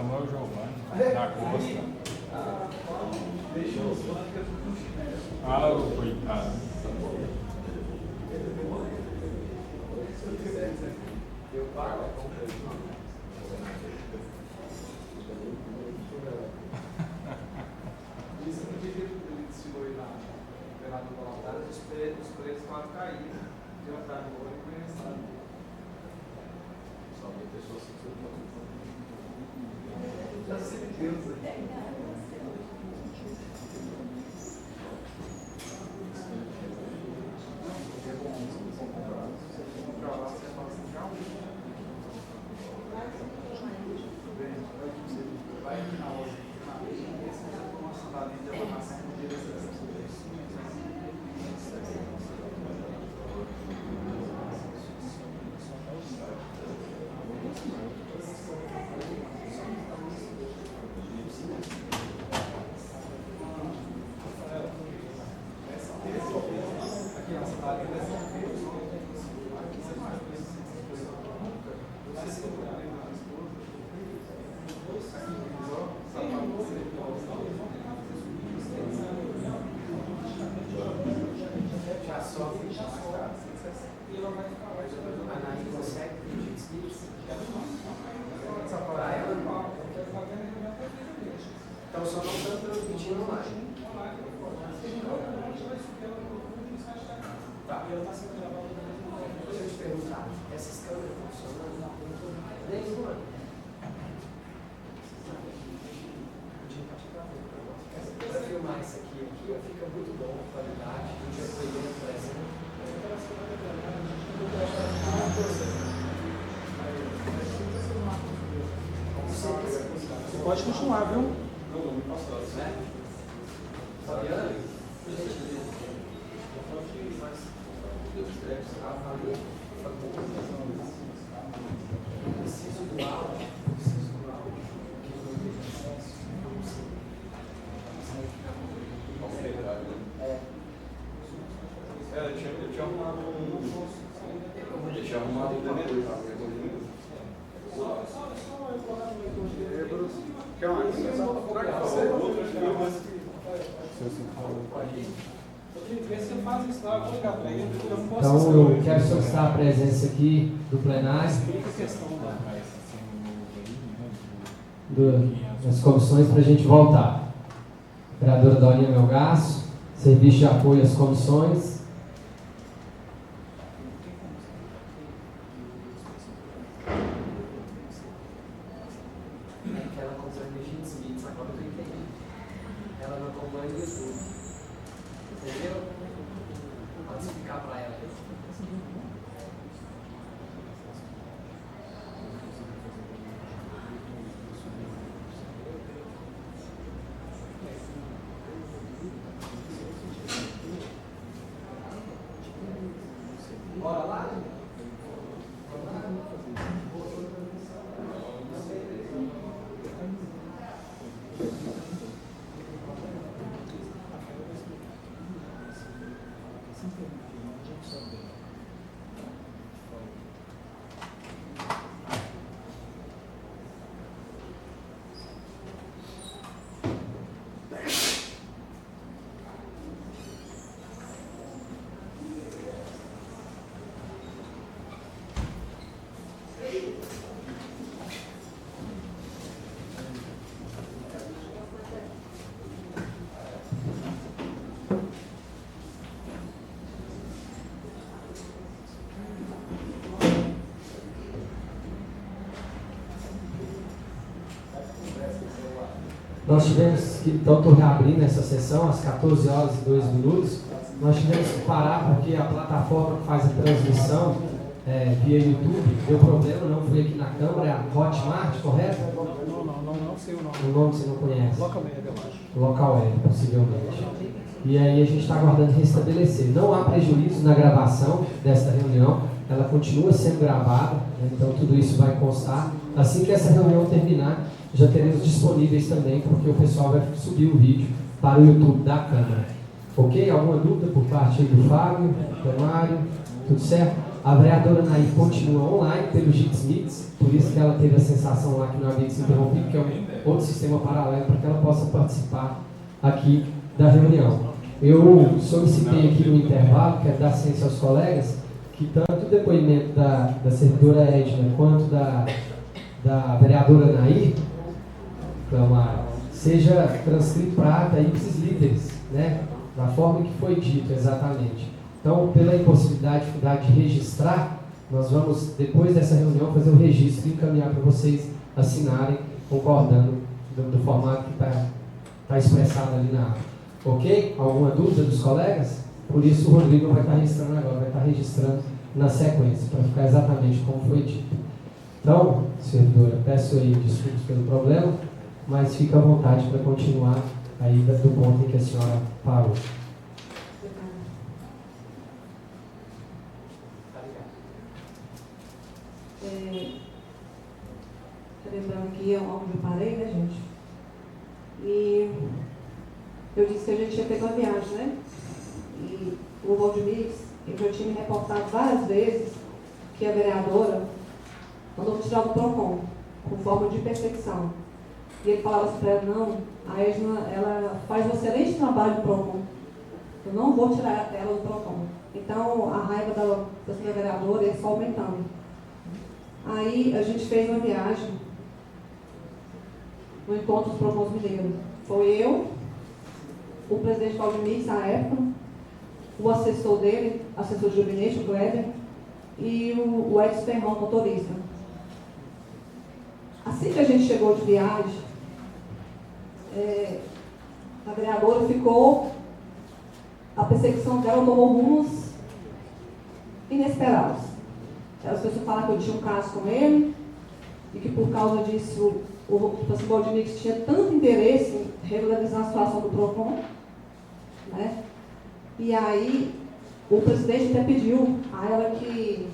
Speaker 9: Samuel Giovanni, da Costa. Ah, coitado.
Speaker 10: Isso no dia que ele desfilou aí na Governador Valadares, os preços quase caíram. Deu uma tarde boa e conheceu. Só que a pessoa se já sei Deus aí. Então, só não tanto
Speaker 2: transmitindo online. Tá. Deixa eu te perguntar, essas câmeras funcionam? Nenhuma. Para filmar isso aqui, fica muito bom, a qualidade, o dia foi bem, parece.
Speaker 10: Você pode continuar, viu?
Speaker 2: Não me passou, certo? Fabiana? Preciso do áudio.
Speaker 9: Eu tinha arrumado um depois.
Speaker 2: Então, eu quero solicitar a presença aqui do plenário, das comissões, para a gente voltar. Vereadora Dorinha Melgaço, serviço de apoio às comissões. Aquela comissão de Regina Smith, agora eu entendi. Ela não acompanha o YouTube. Entendeu? Pode explicar para ela. Bora lá? Nós tivemos que, então estou reabrindo essa sessão às 14 horas e 2 minutos. Nós tivemos que parar porque a plataforma que faz a transmissão via YouTube deu problema, não foi aqui na Câmara, é a Hotmart, correto?
Speaker 10: Não sei o nome.
Speaker 2: O nome você não conhece?
Speaker 10: Local Web, eu acho.
Speaker 2: Local Web, possivelmente. E aí a gente está aguardando restabelecer. Não há prejuízo na gravação desta reunião, ela continua sendo gravada, né? Então tudo isso vai constar. Assim que essa reunião terminar, já teremos disponíveis também, porque o pessoal vai subir o vídeo para o YouTube da Câmara. Ok? Alguma dúvida por parte do Fábio, do Mário? Tudo certo? A vereadora Nair continua online pelo Jits Meets, por isso que ela teve a sensação lá que não havia que se interromper, que é um outro sistema paralelo para que ela possa participar aqui da reunião. Eu solicitei aqui no intervalo, quero dar ciência aos colegas, que tanto o depoimento da servidora Edna quanto da vereadora Nair, seja transcrito para ata ipsis literis, né? Da forma que foi dito exatamente. Então, pela impossibilidade de registrar, nós vamos, depois dessa reunião, fazer o registro e encaminhar para vocês assinarem, concordando do formato que está expressado ali na ata. Ok? Alguma dúvida dos colegas? Por isso o Rodrigo não vai estar registrando agora, vai estar registrando na sequência, para ficar exatamente como foi dito. Então, servidora, peço aí desculpas pelo problema, mas fica à vontade para continuar aí do ponto em que a senhora parou.
Speaker 5: Lembrando aqui onde eu parei, né, gente? E eu disse que a gente tinha feito uma viagem, né? E o Valdemir, eu já tinha me reportado várias vezes que a vereadora mandou tirar do PROCON, com forma de perseguição. E ele falava assim para ela, não, a Edna, ela faz um excelente trabalho do PROCON. Eu não vou tirar ela do PROCON. Então, a raiva da senhora vereadora ia só aumentando. Aí, a gente fez uma viagem no encontro dos PROCONs mineiros. Foi eu, o presidente Valdemir, na época, o assessor dele, assessor de gabinete, o Kleber, e o Edson Ferrão, motorista. Assim que a gente chegou de viagem, a vereadora ficou, a perseguição dela tomou rumos inesperados. As pessoas falaram que eu tinha um caso com ele, e que por causa disso, o Valdemir tinha tanto interesse em regularizar a situação do PROCON, né? E aí, o presidente até pediu a ela que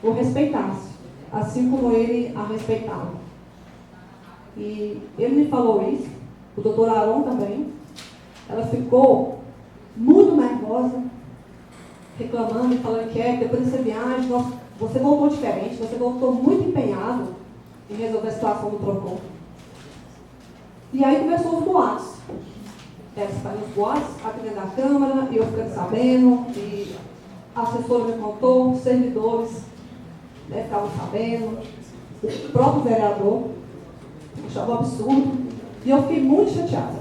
Speaker 5: o respeitasse, assim como ele a respeitava. E ele me falou isso, o doutor Aron também. Ela ficou muito nervosa, reclamando, falando que depois dessa viagem, você voltou diferente, você voltou muito empenhado em resolver a situação do PROCON. E aí começou os boatos. Os boatos aqui dentro da Câmara, e eu ficando sabendo, e a assessora me contou, os servidores ficavam sabendo, o próprio vereador achava um absurdo. E eu fiquei muito chateada.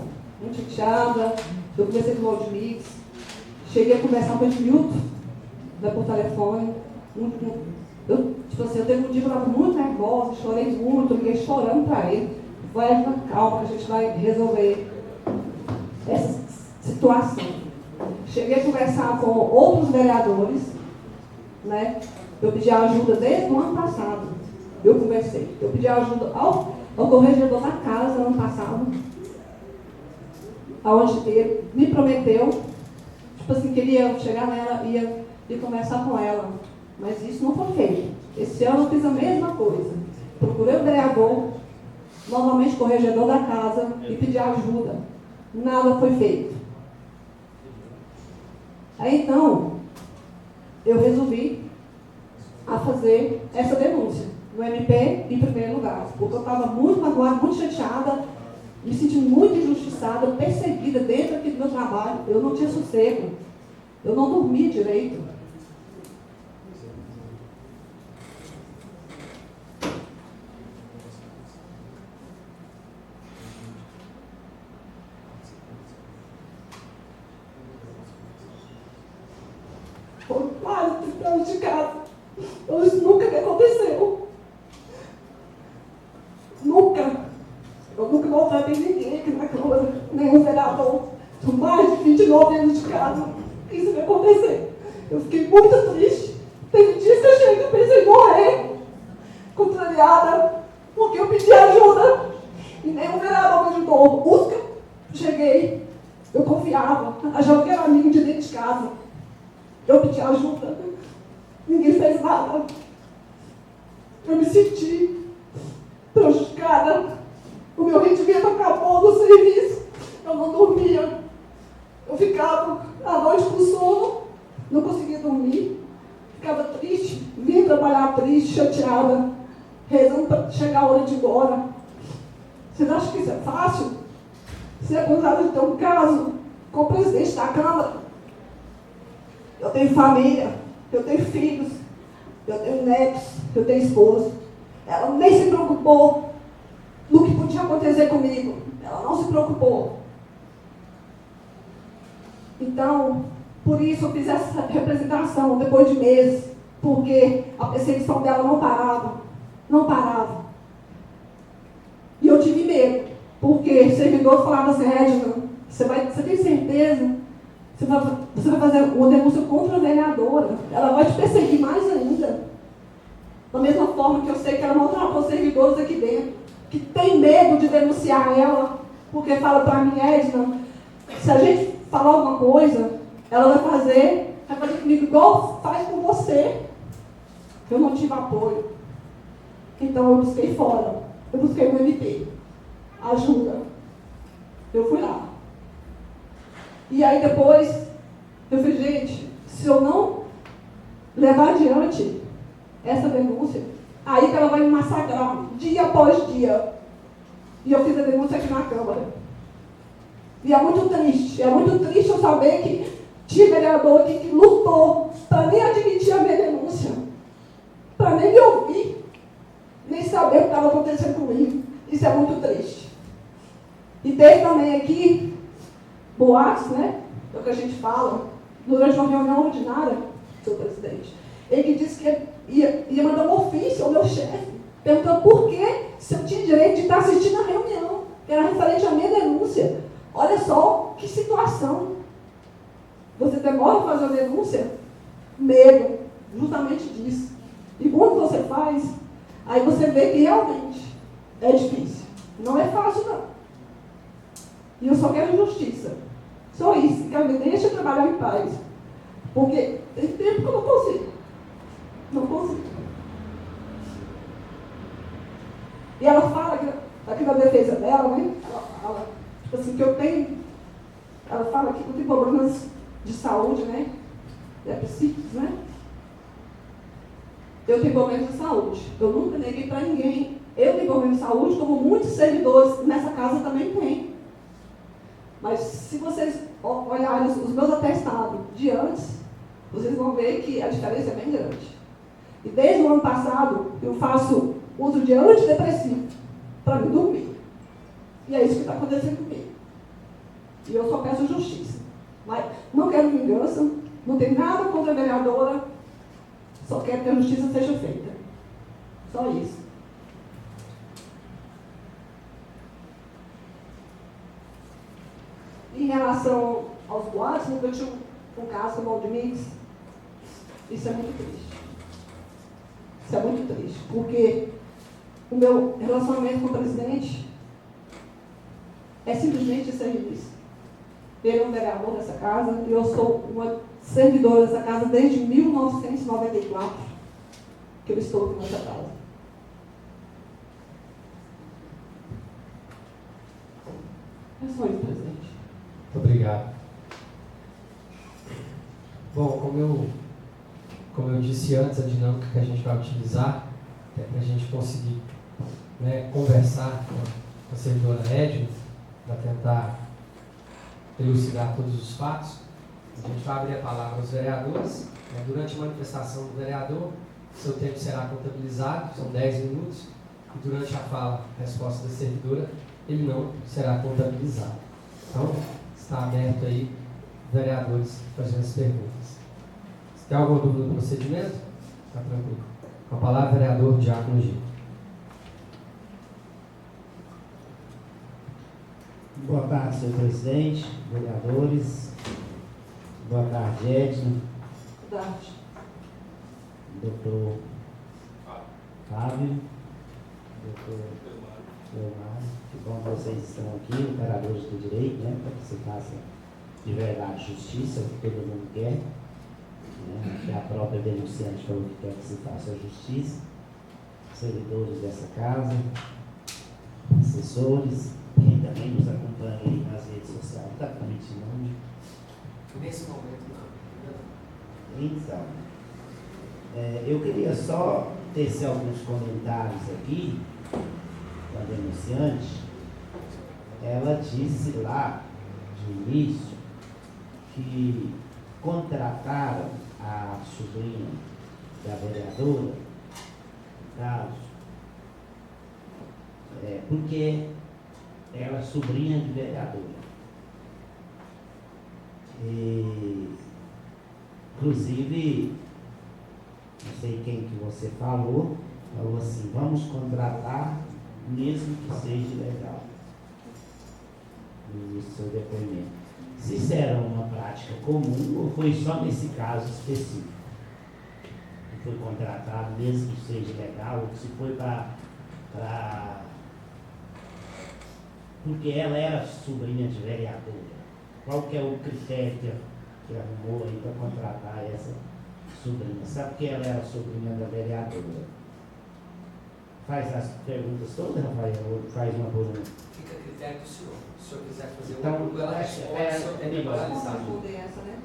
Speaker 5: Eu conversei com o Valdemir, cheguei a conversar com o Edmilton, por telefone. Eu teve um dia que eu estava muito nervosa, chorei muito, liguei chorando para ele. Vai na calma, que a gente vai resolver essa situação. Cheguei a conversar com outros vereadores, né? Eu pedi ajuda desde o ano passado. Eu conversei. Eu pedi ajuda ao corregedor da casa ano passado, aonde ele me prometeu, que ele ia chegar nela e conversar com ela. Mas isso não foi feito. Esse ano eu fiz a mesma coisa. Procurei o vereador, novamente o corregedor da casa, e pedi ajuda. Nada foi feito. Aí então, eu resolvi a fazer essa denúncia no MP em primeiro lugar, porque eu estava muito magoada, muito chateada, me sentindo muito injustiçada, perseguida dentro aqui do meu trabalho. Eu não tinha sossego, eu não dormia direito. Foi quase 30 anos de casa. Isso nunca me aconteceu. Nunca. Eu nunca maltratei ninguém aqui na Câmara, nenhum vereador. São mais de 29 anos de casa. Isso me aconteceu. Eu fiquei muito triste. Teve dias que eu cheguei e pensei em morrer. Contrariada, porque eu pedi ajuda. E nenhum vereador me ajudou. Os que eu cheguei, eu confiava. Achava que era amigo de dentro de casa. Eu pedi ajuda, ninguém fez nada. Eu me senti prejudicada. O meu rendimento acabou no serviço. Eu não dormia. Eu ficava à noite com sono, não conseguia dormir. Ficava triste, vinha trabalhar triste, chateada, rezando para chegar a hora de ir embora. Vocês acham que isso é fácil? Ser acusado de ter um caso com o presidente da Câmara? Eu tenho família, eu tenho filhos, eu tenho netos, eu tenho esposo. Ela nem se preocupou no que podia acontecer comigo. Ela não se preocupou. Então, por isso eu fiz essa representação depois de meses, porque a perseguição dela não parava. Não parava. E eu tive medo, porque servidores falavam assim: Edna, você tem certeza? Você vai fazer uma denúncia contra a vereadora. Ela vai te perseguir mais ainda. Da mesma forma que eu sei que ela maltratou servidores aqui dentro, que tem medo de denunciar ela, porque fala para mim: Edna, se a gente falar alguma coisa, ela vai fazer comigo igual faz com você. Eu não tive apoio. Então eu busquei fora. Eu busquei no MP. Ajuda. Eu fui lá. E aí depois, eu falei: gente, se eu não levar adiante essa denúncia, aí que ela vai me massacrar, dia após dia. E eu fiz a denúncia aqui na Câmara. E é muito triste eu saber que tinha vereador aqui que lutou para nem admitir a minha denúncia, para nem me ouvir, nem saber o que estava acontecendo comigo. Isso é muito triste. E teve também aqui, boatos, né? É o que a gente fala, durante uma reunião ordinária, senhor presidente. Ele que disse que ia mandar um ofício ao meu chefe, perguntando por que se eu tinha direito de estar assistindo a reunião, que era referente à minha denúncia. Olha só que situação. Você demora a fazer a denúncia? Medo, justamente disso. E quando você faz, aí você vê que realmente é difícil. Não é fácil, não. E eu só quero justiça. Só isso. Que me deixe trabalhar em paz. Porque tem tempo que eu não consigo. Não consigo. E ela fala, aqui na defesa dela, né? Ela fala, tipo assim, que eu tenho. Ela fala que eu tenho problemas de saúde, né? Psíquicos, né? Eu tenho problemas de saúde. Eu nunca neguei para ninguém. Eu tenho problemas de saúde, como muitos servidores nessa casa também têm. Mas se vocês olharem os meus atestados de antes, vocês vão ver que a diferença é bem grande. E desde o ano passado, eu faço uso de antidepressivo para me dormir. E é isso que está acontecendo comigo. E eu só peço justiça. Mas não quero vingança, não tenho nada contra a vereadora, só quero que a justiça seja feita. Só isso. Em relação aos boatos, eu tinha um caso com o Valdemix. Isso é muito triste. Isso é muito triste, porque o meu relacionamento com o presidente é simplesmente serviço. Ele é um vereador dessa casa e eu sou uma servidora dessa casa desde 1994 que eu estou aqui nessa casa. É só isso, presidente.
Speaker 2: Muito obrigado. Bom, como eu disse antes, a dinâmica que a gente vai utilizar é para a gente conseguir, né, conversar com a servidora Edna, para tentar elucidar todos os fatos. A gente vai abrir a palavra aos vereadores. Né, durante a manifestação do vereador, seu tempo será contabilizado, são 10 minutos, e durante a fala, a resposta da servidora, ele não será contabilizado. Então, está aberto aí, vereadores, fazendo as perguntas. Se tem alguma dúvida do procedimento? Está tranquilo. Com a palavra, vereador Diácono Gil.
Speaker 1: Boa tarde, senhor presidente, vereadores. Boa tarde, Edna.
Speaker 5: Boa tarde.
Speaker 1: Doutor Fábio. Doutor Leomar. Que bom que vocês estão aqui, operadores do direito, né, para que se faça de verdade justiça, o que todo mundo quer. Né, que a própria denunciante falou que quer que se faça justiça. Servidores dessa casa, assessores, quem também nos acompanha aí nas redes sociais, está permitindo onde?
Speaker 2: Nesse momento, não.
Speaker 1: Então, eu queria só tecer alguns comentários aqui da denunciante. Ela disse lá, de início, que contrataram a sobrinha da vereadora, no caso, porque ela é sobrinha de vereadora. Inclusive, não sei quem que você falou assim, vamos contratar mesmo que seja ilegal. No seu depoimento. Se isso era uma prática comum ou foi só nesse caso específico? Que foi contratado mesmo que seja ilegal, ou que se foi para... Porque ela era sobrinha de vereadora. Qual que é o critério que arrumou aí para contratar essa sobrinha? Sabe que ela era sobrinha da vereadora? Faz as perguntas todas, Rafael, ou faz uma por uma?
Speaker 2: Fica a critério do senhor. Se o senhor quiser fazer
Speaker 1: Então,
Speaker 2: uma, ela responde,
Speaker 5: Posso responder essa, né?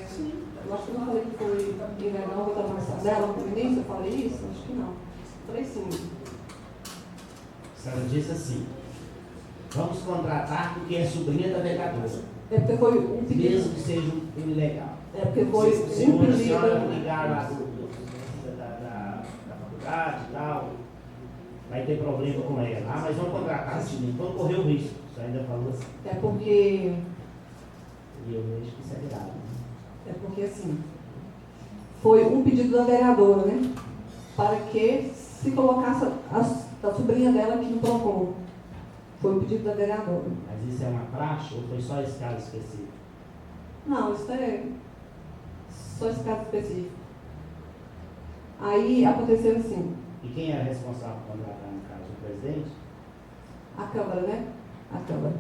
Speaker 5: Sim. Eu acho que eu não falei que foi ilegal botar na massa dela no início, eu falei isso? Acho que não. Falei sim.
Speaker 1: A senhora diz assim, vamos contratar porque é sobrinha da vereadora.
Speaker 5: É porque foi um pedido.
Speaker 1: Mesmo que seja um ilegal.
Speaker 5: É porque foi
Speaker 1: se
Speaker 5: um
Speaker 1: a senhora
Speaker 5: pedido.
Speaker 1: ligar lá da faculdade e tal, vai ter problema com ela. Ah, mas vamos contratar esse menino, vamos correr o risco. Você ainda falou assim.
Speaker 5: É porque,
Speaker 1: E eu vejo que isso é grave.
Speaker 5: assim, foi um pedido da vereadora, né? Para que se colocasse a sobrinha dela aqui no PROCON. Foi um pedido da vereadora.
Speaker 1: Mas isso é uma praxe ou foi só esse caso específico?
Speaker 5: Não, isso é só esse caso específico. Aí aconteceu assim,
Speaker 1: E quem era responsável por contratar, no caso, o presidente?
Speaker 5: a Câmara, né? A Câmara.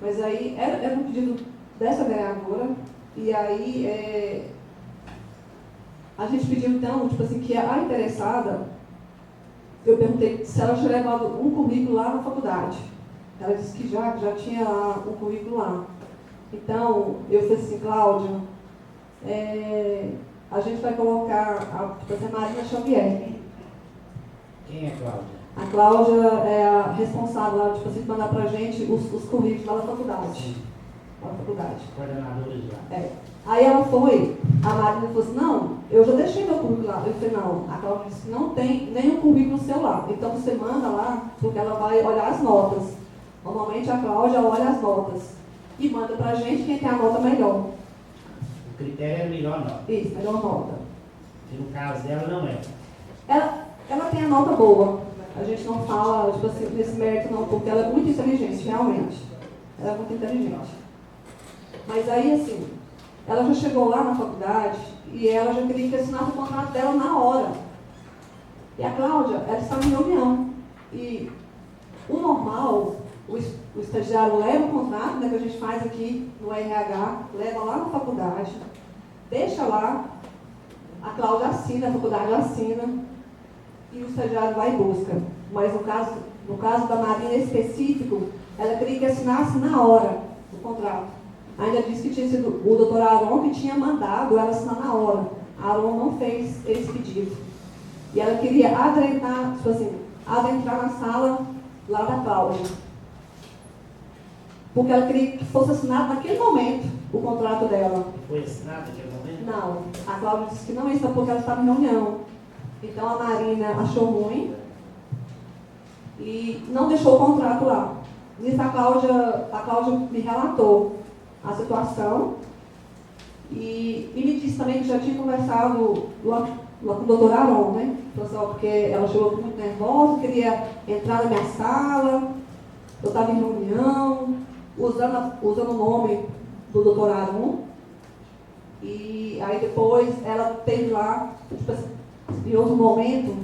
Speaker 5: Mas aí era um pedido dessa vereadora, e aí a gente pediu então, tipo assim, que a interessada, eu perguntei se ela tinha levado um currículo lá na faculdade. Ela disse que já tinha lá um currículo lá. Então, eu falei assim, Cláudia, a gente vai colocar a Marina Xavier.
Speaker 1: Quem é Cláudia?
Speaker 5: A Cláudia é a responsável lá, tipo assim, de mandar pra gente os currículos lá da faculdade. Lá da faculdade.
Speaker 1: Coordenadora de lá.
Speaker 5: Aí ela foi, a Marina falou assim, não, eu já deixei meu currículo lá. Eu falei, não, a Cláudia disse que não tem nenhum currículo seu lá. Então você manda lá, porque ela vai olhar as notas. Normalmente a Cláudia olha as notas e manda pra gente quem tem a nota melhor.
Speaker 1: O critério é melhor nota.
Speaker 5: Isso, melhor nota.
Speaker 1: E no caso dela não é.
Speaker 5: Ela tem a nota boa. A gente não fala, tipo assim, nesse mérito não, porque ela é muito inteligente, realmente. Ela é muito inteligente. Mas aí, assim, ela já chegou lá na faculdade e ela já queria que assinasse o contrato dela na hora. E a Cláudia, ela estava em reunião. E o normal, o estagiário leva o contrato, né, que a gente faz aqui no RH, leva lá na faculdade, deixa lá, a Cláudia assina, a faculdade assina, e o estagiário vai e busca. Mas no caso da Marina específico, ela queria que assinasse na hora o contrato. Ainda disse que tinha sido o doutor Aron que tinha mandado ela assinar na hora. A Aron não fez esse pedido. E ela queria adentrar, tipo assim, adentrar na sala lá da Cláudia. Porque ela queria que fosse assinado naquele momento o contrato dela.
Speaker 1: Foi assinado naquele momento?
Speaker 5: Não. A Cláudia disse que não ia estar porque ela estava em reunião. Então a Marina achou ruim e não deixou o contrato lá. Nisso a Cláudia me relatou a situação e me disse também que já tinha conversado lá com o doutor Aron, né? Porque ela chegou muito nervosa, queria entrar na minha sala, eu estava em reunião, usando o nome do doutor Aron. E aí depois ela teve lá, tipo assim, em outro momento,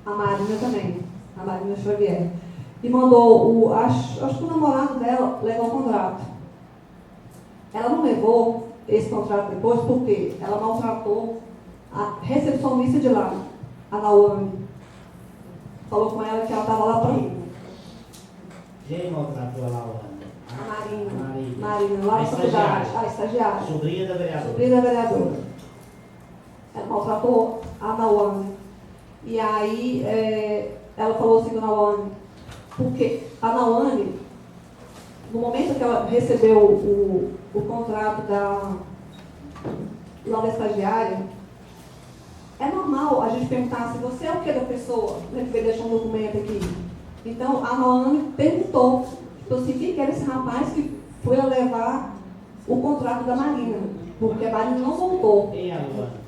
Speaker 5: a Marina também, a Marina Xavier. E mandou, acho que o namorado dela levou o contrato. Ela não levou esse contrato depois porque ela maltratou a recepcionista de lá, a Naomi. Falou com ela que ela estava lá para mim.
Speaker 1: Quem maltratou a Laura?
Speaker 5: A Marina, lá na faculdade. A estagiária.
Speaker 1: Sobrinha da vereadora.
Speaker 5: Sobrinha da vereadora. Ela maltratou a Naomi. E aí ela falou assim com a Naomi, porque a Naomi, no momento que ela recebeu o contrato lá da estagiária, é normal a gente perguntar se você é o que da pessoa, né, que veio deixar um documento aqui. Então a Naomi perguntou, tipo assim, quem que era esse rapaz que foi a levar o contrato da Marina, porque a Marina não voltou.
Speaker 1: Quem é a Luana?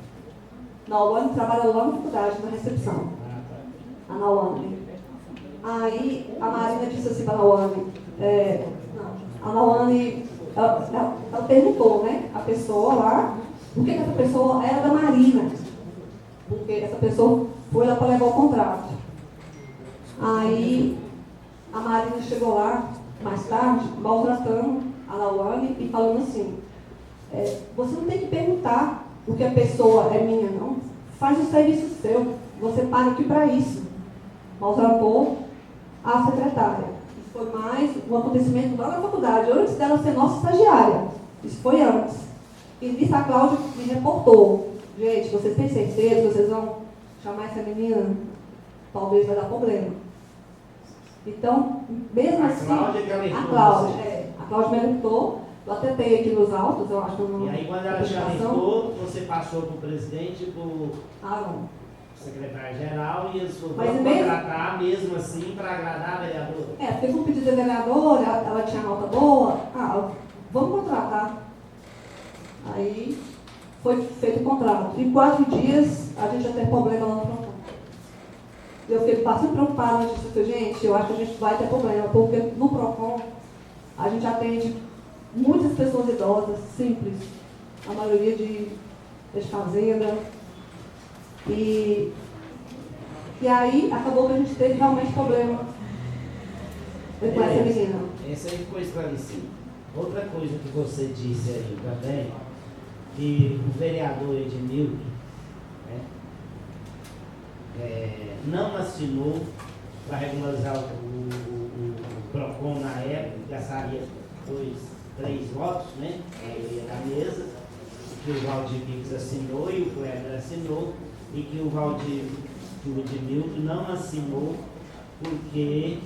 Speaker 5: Não, a Luana trabalha lá na faculdade, na recepção. A Naomi. Aí a Marina disse assim para a Naomi, a Naomi, ela perguntou, né, a pessoa lá, por que essa pessoa era da Marina? Porque essa pessoa foi lá para levar o contrato. Aí a Marina chegou lá, mais tarde, maltratando a Naomi e falando assim, você não tem que perguntar porque a pessoa é minha, não. Faz o serviço seu, você paga aqui para isso. Maltratou a secretária. Isso foi mais um acontecimento lá na faculdade, antes dela ser nossa estagiária. Isso foi antes. E nisso a Cláudia me reportou. Gente, vocês têm certeza que vocês vão chamar essa menina? Talvez vai dar problema. Então, mesmo assim, a Cláudia me alertou. Eu até tenho aqui nos autos, eu acho.
Speaker 1: E aí quando ela te alertou, você passou para o presidente e para o...
Speaker 5: Aron.
Speaker 1: secretário-geral e eles vão
Speaker 5: Mas mesmo-
Speaker 1: contratar mesmo assim para agradar a vereadora.
Speaker 5: Porque com o pedido da vereadora, ela tinha nota boa, vamos contratar. Aí foi feito o contrato. Em 4 dias, a gente já teve problema lá no PROCON. Eu fiquei bastante preocupada antes disso. Gente, eu acho que a gente vai ter problema, porque no PROCON a gente atende muitas pessoas idosas, simples, a maioria de fazenda. E aí acabou que a gente teve realmente problema com essa menina.
Speaker 1: Esse aí ficou esclarecido. Outra coisa que você disse aí também, que o vereador Edmilton, né, não assinou para regularizar o PROCON na época, gastaria 2, 3 votos, né? A maioria da mesa, que o Valdir Pix assinou e o Kleber assinou, e que o Edmilton não assinou porque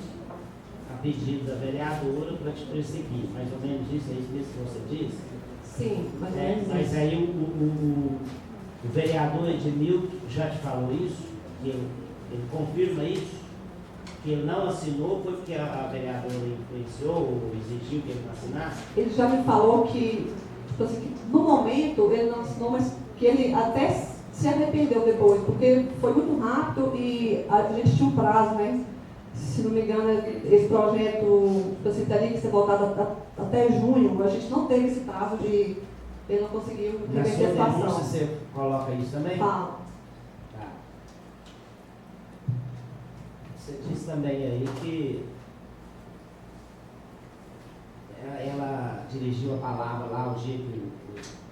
Speaker 1: a pedido da vereadora para te perseguir. Mais ou menos isso, é isso mesmo que você disse?
Speaker 5: Sim, mas
Speaker 1: Mas aí o vereador Edmilton já te falou isso? Que ele confirma isso? Que ele não assinou foi porque a vereadora influenciou ou exigiu que ele não assinasse?
Speaker 5: ele já me falou que, tipo assim, que no momento ele não assinou, mas que ele até se arrependeu depois, porque foi muito rápido e a gente tinha um prazo, né? Se não me engano, esse projeto, assim, teria que ser votado até junho, a gente não teve esse prazo de ele não conseguiu
Speaker 1: Na
Speaker 5: reverter
Speaker 1: sua
Speaker 5: a situação.
Speaker 1: denúncia você coloca isso também?
Speaker 5: Fala.
Speaker 1: Tá. Você disse também aí que ela dirigiu a palavra lá, o dia que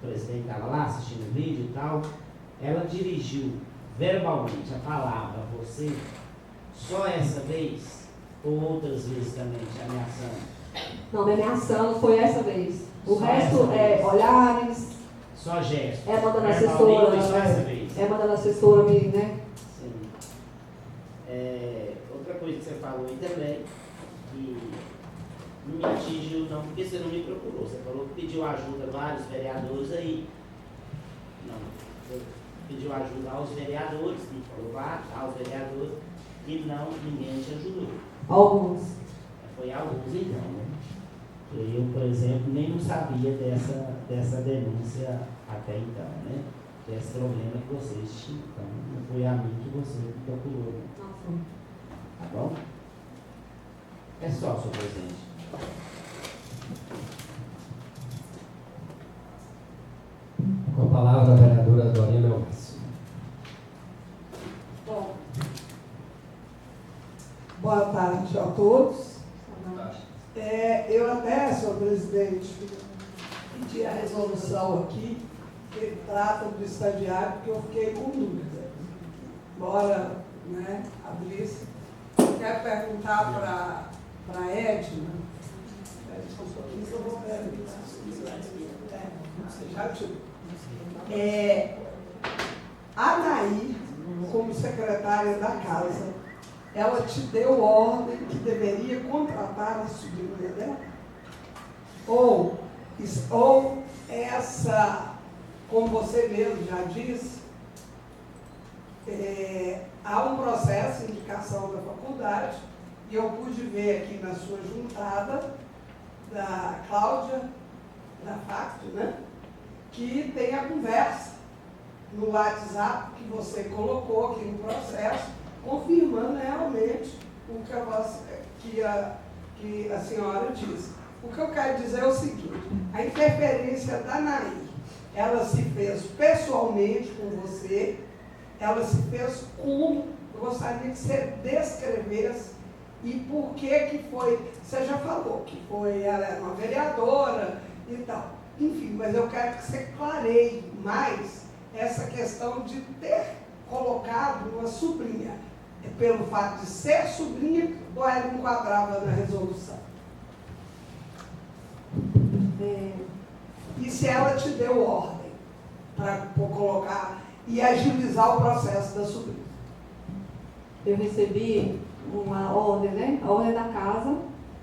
Speaker 1: o presidente estava lá assistindo o vídeo e tal, ela dirigiu verbalmente a palavra a você só essa vez ou outras vezes também te ameaçando?
Speaker 5: Não, me ameaçando foi essa vez. O
Speaker 1: Só
Speaker 5: resto
Speaker 1: essa
Speaker 5: é
Speaker 1: vez.
Speaker 5: olhares,
Speaker 1: Só gesto.
Speaker 5: mandando a
Speaker 1: Verbalmente
Speaker 5: assessora,
Speaker 1: foi só essa vez.
Speaker 5: mandando a assessora me, né?
Speaker 1: Sim. Outra coisa que você falou aí também, que não me atingiu não, porque você não me procurou. Você falou que pediu ajuda a vários vereadores aí. Não, você pediu ajuda aos vereadores, não falou vários, aos vereadores, e não, ninguém te ajudou.
Speaker 5: Alguns.
Speaker 1: Foi alguns então, né? Eu, por exemplo, nem não sabia dessa denúncia até então, né? Desse problema que vocês tinham. Então, não foi a mim que você procurou. Né?
Speaker 5: Nossa.
Speaker 1: Tá bom? É só, senhor presidente.
Speaker 2: Com a palavra a vereadora Dorinha Melgaço.
Speaker 4: Bom, boa tarde a todos. Eu até, senhor presidente, pedi a resolução aqui, que trata do estagiário, porque eu fiquei com dúvida. Embora, né, abrisse, eu quero perguntar para a Edna. Só um pouquinho que eu vou perguntar. Já tive. A Anaí, como secretária da casa, ela te deu ordem que deveria contratar a sobrinha dela? Ou essa, como você mesmo já disse, há um processo de indicação da faculdade, e eu pude ver aqui na sua juntada, da Cláudia, da FACT, né, que tem a conversa no WhatsApp que você colocou aqui no processo, confirmando realmente o que a senhora disse. O que eu quero dizer é o seguinte: a interferência da Anaí, ela se fez pessoalmente com você, ela se fez como, eu gostaria que você descrevesse e por que foi, você já falou que ela era uma vereadora e tal, enfim, mas eu quero que você clareie mais essa questão de ter colocado uma sobrinha. É pelo fato de ser sobrinha ou ela enquadrava na resolução? E se ela te deu ordem para colocar e agilizar o processo da sobrinha?
Speaker 5: Eu recebi uma ordem, né? A ordem da casa,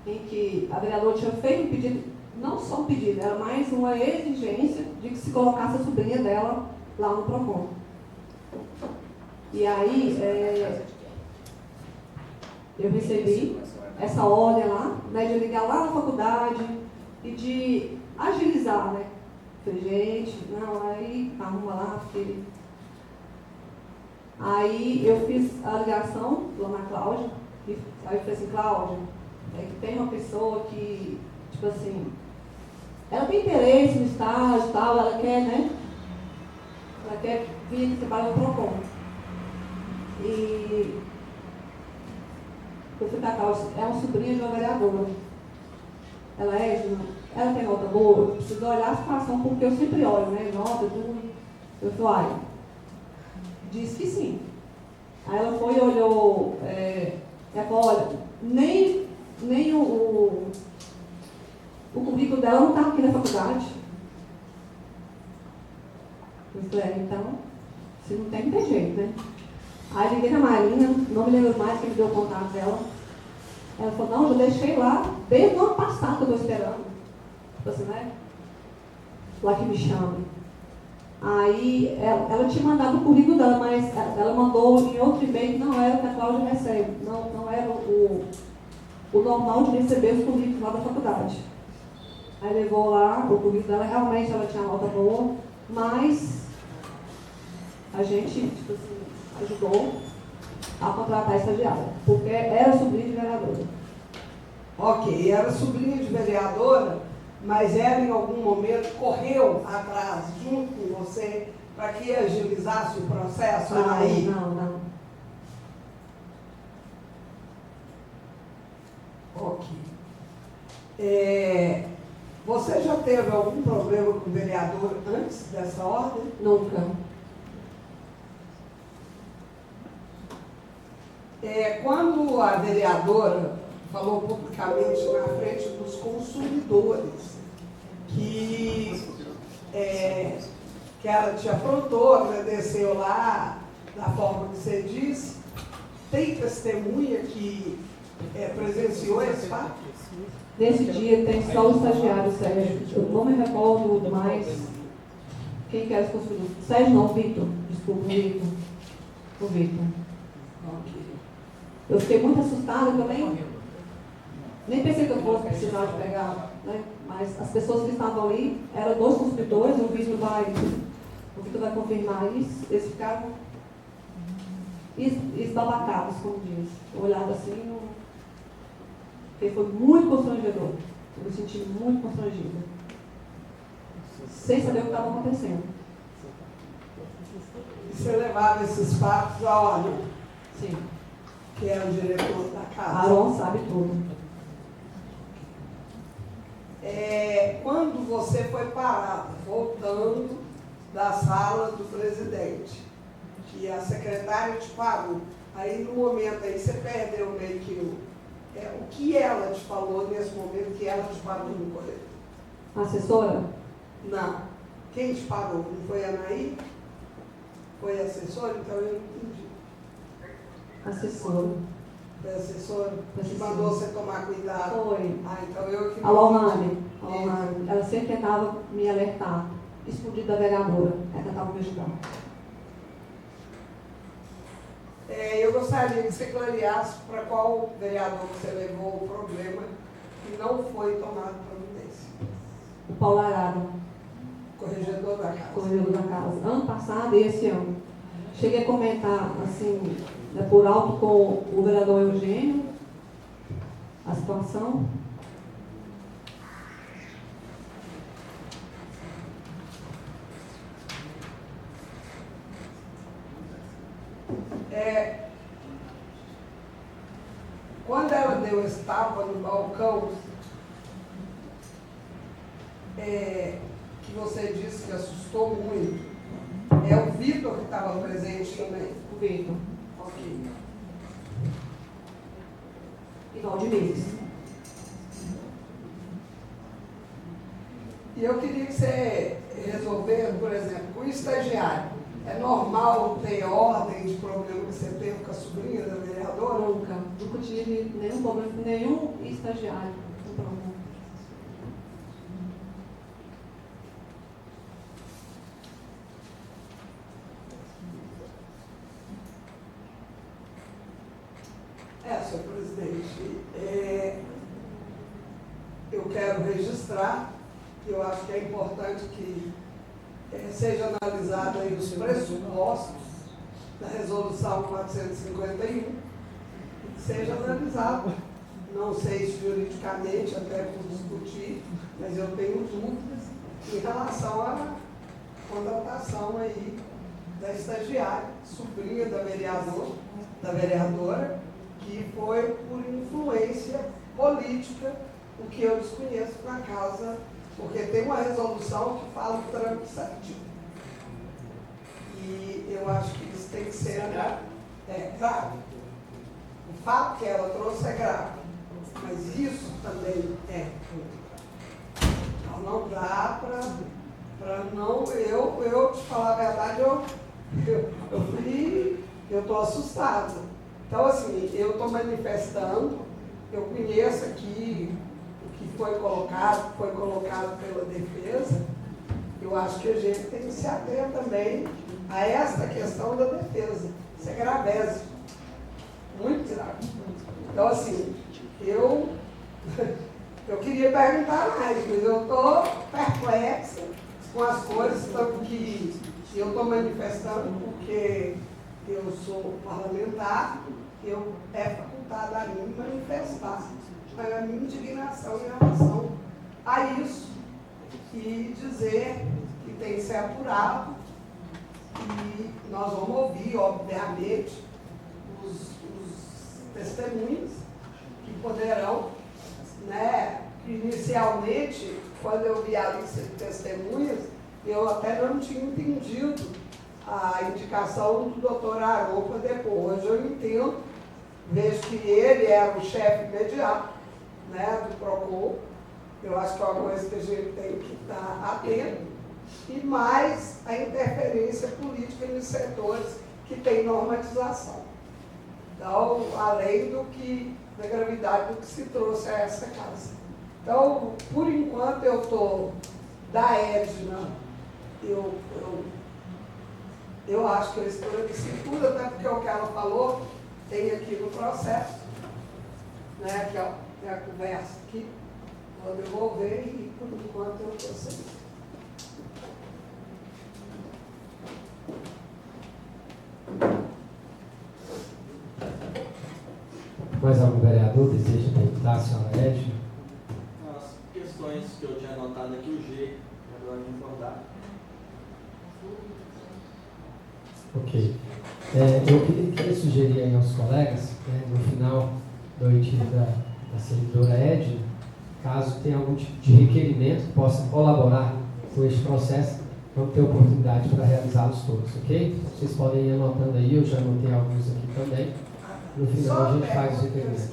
Speaker 5: em que a vereadora tinha feito um pedido, não só um pedido, era mais uma exigência de que se colocasse a sobrinha dela lá no PROCON. E aí, eu recebi essa ordem lá, né, de ligar lá na faculdade e de agilizar, né? Falei, gente, não, aí arruma lá, porque... Aí eu fiz a ligação lá na Cláudia, e aí eu falei assim, Cláudia, tem uma pessoa que, tipo assim, ela tem interesse no estágio e tal, ela quer, né? Ela quer vir aqui trabalhar no PROCON. E eu fui pra Cláudia, é uma sobrinha de uma vereadora. Ela tem nota boa, eu preciso olhar a situação, porque eu sempre olho, né? Nota, tudo. Eu falei, diz que sim. Aí ela foi e olhou, ela falou, olha, nem o currículo dela não estava aqui na faculdade. Eu falei, então, se não tem, não tem jeito, né? Aí liguei na Marina, não me lembro mais quem me deu o contato dela. Ela falou, não, eu deixei lá desde o ano passado que eu estou esperando. Tipo assim, né? Lá que me chame. Aí ela tinha mandado o currículo dela, mas ela mandou em outro e-mail que não era o que a Cláudia recebe. Não era o normal de receber os currículos lá da faculdade. Aí levou lá o currículo dela, realmente ela tinha nota boa, mas a gente, tipo assim, ajudou a contratar a estagiária, porque era sobrinha de vereadora.
Speaker 4: Ok, era sobrinha de vereadora, mas ela em algum momento correu atrás, junto com você, para que agilizasse o processo?
Speaker 5: Não.
Speaker 4: Ok. Você já teve algum problema com o vereador antes dessa ordem?
Speaker 5: Nunca.
Speaker 4: Quando a vereadora falou publicamente na frente dos consumidores que ela te aprontou, agradeceu lá da forma que você disse, tem testemunha que presenciou esse fato?
Speaker 5: Nesse dia tem só o estagiário Sérgio. Eu não me recordo mais quem que era os consumidores. Sérgio não, Vitor. Desculpa, o Vitor. Eu fiquei muito assustada, que eu nem pensei que eu fosse precisar de pegar, né? Mas as pessoas que estavam ali eram 2 consumidores, o Vitor vai confirmar isso, eles ficaram esbabacados, como diz. Olhado assim, porque foi muito constrangedor. Eu me senti muito constrangida. Sem saber o que estava acontecendo.
Speaker 4: E você levava esses fatos a ordem?
Speaker 5: Sim.
Speaker 4: Que é o diretor da casa.
Speaker 5: Aaron sabe tudo.
Speaker 4: Quando você foi parado, voltando da sala do presidente, que a secretária te parou, aí no momento aí você perdeu meio que o que ela te falou nesse momento que ela te parou no corredor?
Speaker 5: A assessora?
Speaker 4: Não. Quem te parou? Não foi a Anaí? Foi a assessora? Então eu não entendi.
Speaker 5: Assessora.
Speaker 4: Foi a assessora que mandou você tomar cuidado?
Speaker 5: Foi.
Speaker 4: Então eu que não
Speaker 5: A Lohane. Ela sempre tentava me alertar. Explodir da vereadora. Ela tentava me ajudar.
Speaker 4: Eu gostaria que você clareasse para qual vereador você levou o problema que não foi tomado providência.
Speaker 5: O Paulo Arado.
Speaker 4: Corregedor da casa.
Speaker 5: Corregedor da casa. Ano passado e esse ano. Cheguei a comentar, assim, por alto com o vereador Eugênio, a situação.
Speaker 4: Quando ela deu esse tapa no balcão, que você disse que assustou muito, é o Vitor que estava presente também?
Speaker 5: O Vitor.
Speaker 4: Ok.
Speaker 5: E Valdemires.
Speaker 4: E eu queria que você resolvesse, por exemplo, com o estagiário. É normal ter ordem de problema que você teve com a sobrinha da vereadora?
Speaker 5: Nunca tive nenhum problema com nenhum estagiário.
Speaker 4: presidente. Eu quero registrar, eu acho que é importante que seja analisado aí os pressupostos da resolução 451, e que seja analisado. Não sei se juridicamente, até por discutir, mas eu tenho dúvidas em relação à contratação aí da estagiária, sobrinha da vereadora, que foi por influência política, o que eu desconheço na casa, porque tem uma resolução que fala o trâmite certinho. E eu acho que isso tem que ser grave. O fato que ela trouxe é grave, mas isso também é. Então não dá para não. Eu, te falar a verdade, eu estou assustada. Então, assim, eu estou manifestando, eu conheço aqui o que foi colocado pela defesa. Eu acho que a gente tem que se ater também a esta questão da defesa. Isso é gravíssimo, muito grave. Então, assim, eu queria perguntar mais, mas eu estou perplexa com as coisas, tanto que eu estou manifestando porque eu sou parlamentar, é facultado a mim manifestar a minha indignação em relação a isso e dizer que tem que ser apurado e nós vamos ouvir, obviamente, os testemunhos que poderão, né, inicialmente, quando eu vi a lista de testemunhas, eu até não tinha entendido a indicação do doutor Arouca depois. Hoje eu entendo, vejo que ele era o chefe imediato, né, do PROCON. Eu acho que é uma coisa que a gente tem que estar atento. E mais a interferência política nos setores que tem normatização. Então, além da gravidade do que se trouxe a essa casa. Então, por enquanto, eu estou da Edna, eu acho que eu estou de cintura, até porque o que ela falou tem aqui no processo, né, que é a conversa aqui, vou devolver e por enquanto eu estou sem.
Speaker 2: Mais algum vereador deseja perguntar, senhora Edna?
Speaker 11: As questões que eu tinha anotado aqui, o G, agora me importar.
Speaker 2: Ok. Eu queria sugerir aí aos colegas, né, no final do oitivo da servidora Edna, caso tenha algum tipo de requerimento que possa colaborar com este processo, vamos ter oportunidade para realizá-los todos, ok? Vocês podem ir anotando aí, eu já anotei alguns aqui também. No final a gente faz os requerimentos.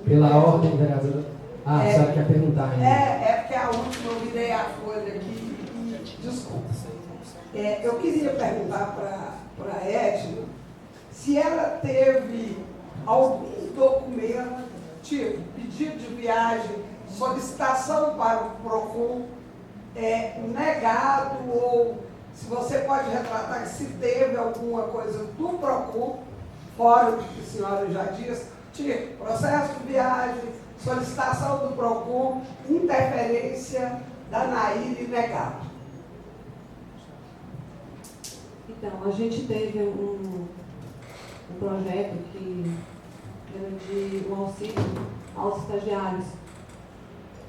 Speaker 2: Pela ordem, vereadora. A senhora quer perguntar ainda?
Speaker 4: É porque a última eu virei a folha aqui e desculpa. Eu queria perguntar para a Edna se ela teve algum documento, tipo pedido de viagem, solicitação para o PROCON, negado, ou se você pode retratar que se teve alguma coisa do PROCON, fora o que a senhora já disse, tipo processo de viagem, solicitação do PROCON, interferência da Naíra negado.
Speaker 5: Então, a gente teve um projeto que era de um auxílio aos estagiários.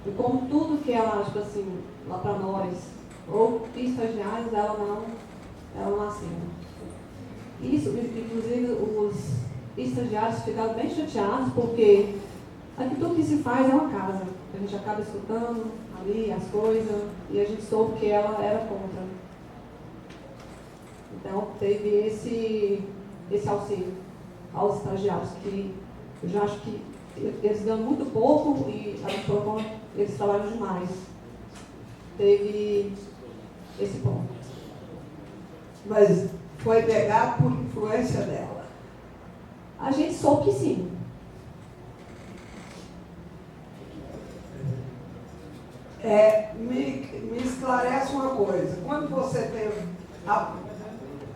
Speaker 5: E como tudo que ela, tipo assim, lá para nós, ou estagiários, ela não assina. Isso, inclusive, os estagiários ficaram bem chateados, porque aqui tudo que se faz é uma casa. A gente acaba escutando ali as coisas, e a gente soube que ela era contra. Então, teve esse auxílio aos estagiários, que eu já acho que eles ganham muito pouco e eles trabalham demais. Teve esse ponto.
Speaker 4: Mas foi negado por influência dela?
Speaker 5: A gente soube que sim.
Speaker 4: Me esclarece uma coisa. Quando você teve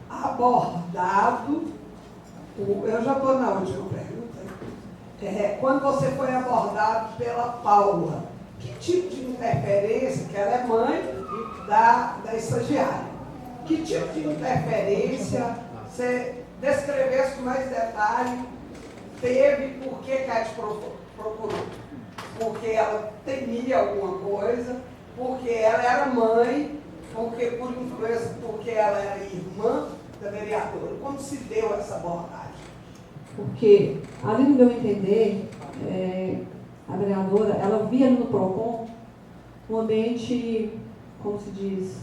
Speaker 4: abordado, eu já estou na última pergunta, quando você foi abordado pela Paula, que tipo de interferência, que ela é mãe da estagiária, que tipo de interferência você descrevesse com mais detalhe teve, por que ela te procurou? Porque ela temia alguma coisa, porque ela era mãe, porque por influência, porque ela era irmã da vereadora. Como se deu essa abordagem?
Speaker 5: Porque, além do meu entender, a vereadora, ela via no PROCON um ambiente, como se diz,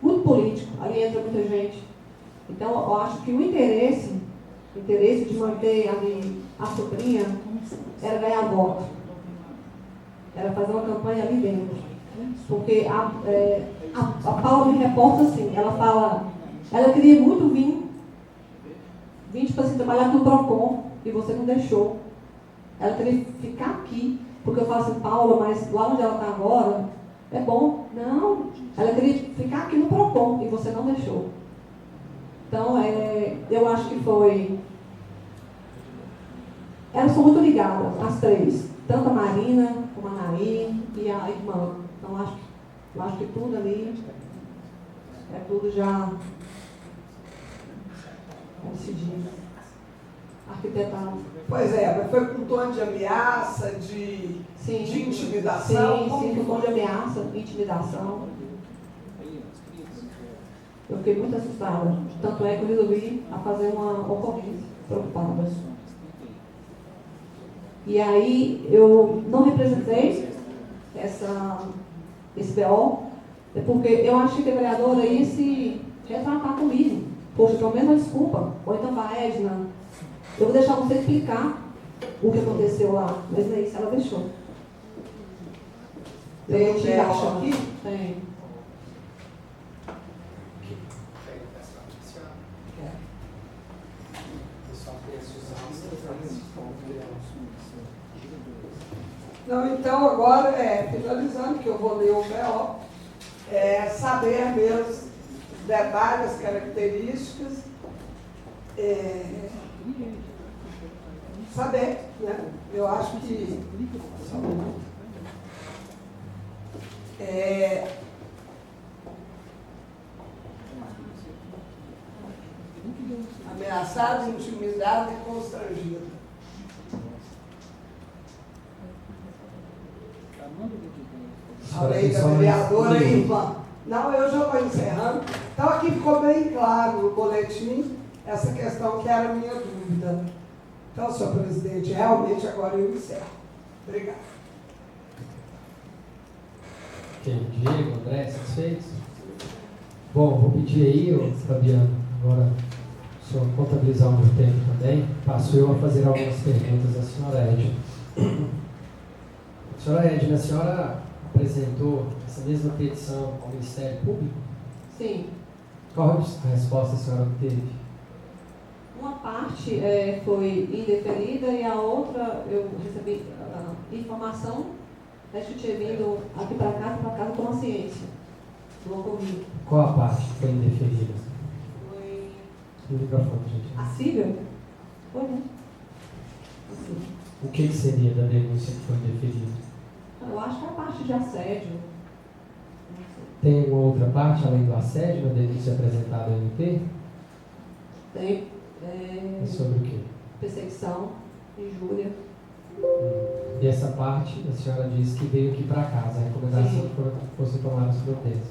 Speaker 5: muito político. Ali entra muita gente. Então, eu acho que o interesse de manter ali a sobrinha era ganhar voto. Era fazer uma campanha ali dentro. Porque a Paula me reporta assim, ela fala, ela queria muito vir tipo assim, trabalhar no PROCON, e você não deixou. Ela queria ficar aqui, porque eu falo assim, Paula, mas lá onde ela está agora, é bom. Não, ela queria ficar aqui no PROCON, e você não deixou. Então, eu acho que foi... Elas são muito ligadas, as três. Tanto a Marina, como a Naí e a irmã. Então, eu acho que tudo ali é tudo já... Como se diz? Arquitetado.
Speaker 4: Pois é, mas foi com tom de ameaça, de intimidação?
Speaker 5: Sim, com tom de ameaça, intimidação. Eu fiquei muito assustada. Tanto é que eu resolvi a fazer uma ocorrência, preocupada. E aí, eu não representei esse BO, porque eu achei que a vereadora ia se retratar comigo. Poxa, pelo menos uma desculpa. Ou então para a Edna, eu vou deixar você explicar o que aconteceu lá. Mas não é isso, ela deixou.
Speaker 4: Tem um BO aqui?
Speaker 5: Tem.
Speaker 4: Não, então agora, finalizando, que eu vou ler o BO, saber mesmo os detalhes, as características, saber, né? Eu acho que ameaçado, intimidado e constrangido. A lei da vereadora Ivan. Não, eu já vou encerrando. Então aqui ficou bem claro no boletim essa questão que era a minha dúvida. Então, senhor presidente, realmente agora eu encerro. Obrigado.
Speaker 2: Ok, Diego, André, satisfeitos? Bom, vou pedir aí, Fabiano, agora o senhor contabilizar o meu tempo também. Passo eu a fazer algumas perguntas à senhora Edna. Senhora Edna, a senhora apresentou essa mesma petição ao Ministério Público?
Speaker 5: Sim.
Speaker 2: Qual a resposta a senhora obteve?
Speaker 5: Uma parte foi indeferida e a outra eu recebi informação de que tinha vindo aqui para casa com a ciência do ocorrido.
Speaker 2: Qual a parte que foi indeferida?
Speaker 5: Foi...
Speaker 2: No microfone, gente.
Speaker 5: A Sílvia? Foi, né? Assim.
Speaker 2: O que seria da denúncia que foi indeferida?
Speaker 5: Eu acho que é a parte de assédio.
Speaker 2: Tem uma outra parte, além do assédio, na denúncia apresentada ao MP?
Speaker 5: Tem.
Speaker 2: É sobre o quê?
Speaker 5: Perseguição, injúria.
Speaker 2: E essa parte, a senhora disse que veio aqui para casa, a recomendação que fossem tomadas providências.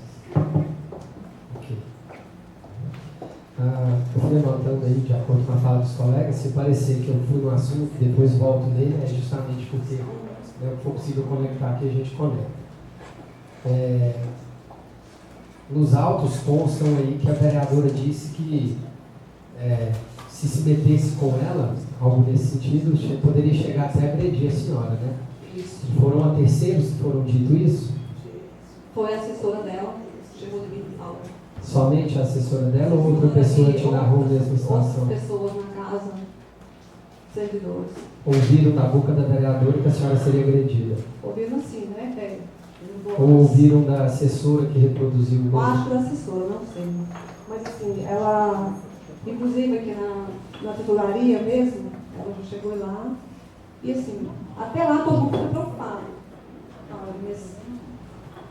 Speaker 2: Ok. Eu fui anotando aí, de acordo com a fala dos colegas, se parecer que eu fui no assunto e depois volto nele, é justamente porque o que for possível conectar aqui, a gente conecta. Nos autos constam aí que a vereadora disse que se metesse com ela, algo nesse sentido, poderia chegar até a agredir a senhora, né?
Speaker 5: Isso.
Speaker 2: Foram a terceiros que foram dito isso?
Speaker 5: Foi a assessora dela, chegou de mim e falou.
Speaker 2: Somente a assessora dela ou outra pessoa te narrou a mesma situação?
Speaker 5: Outras pessoas na casa, servidores.
Speaker 2: Ouviram da boca da vereadora que a senhora seria agredida?
Speaker 5: Ouviram assim, né?
Speaker 2: Ou ouviram da assessora que reproduziu o
Speaker 5: eu acho da assessora, não sei. Mas assim, ela, inclusive aqui na titularia mesmo, ela já chegou lá E assim, até lá todo mundo fica preocupado. Mas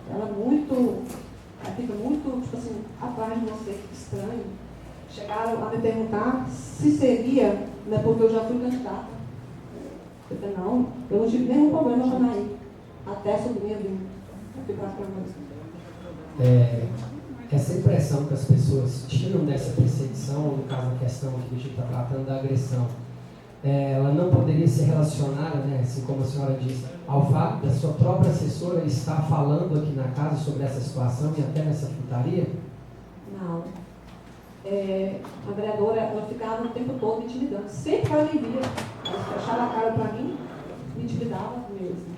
Speaker 5: ela fica muito, tipo assim, atrás de você, que estranho. Chegaram a me perguntar se seria, né, porque eu já fui candidata. Eu falei, não, eu não tive nenhum problema com a Janaí. Até a sobrinha vir. Eu fui para a câmera.
Speaker 2: Essa impressão que as pessoas tiram dessa perseguição, ou no caso a questão que a gente está tratando da agressão, ela não poderia ser relacionada, né, assim como a senhora disse, ao fato da sua própria assessora estar falando aqui na casa sobre essa situação e até nessa frutaria?
Speaker 5: Não. A vereadora, ela ficava o tempo todo me intimidando. Sempre que ela me via, ela fechava a cara para mim, me intimidava mesmo.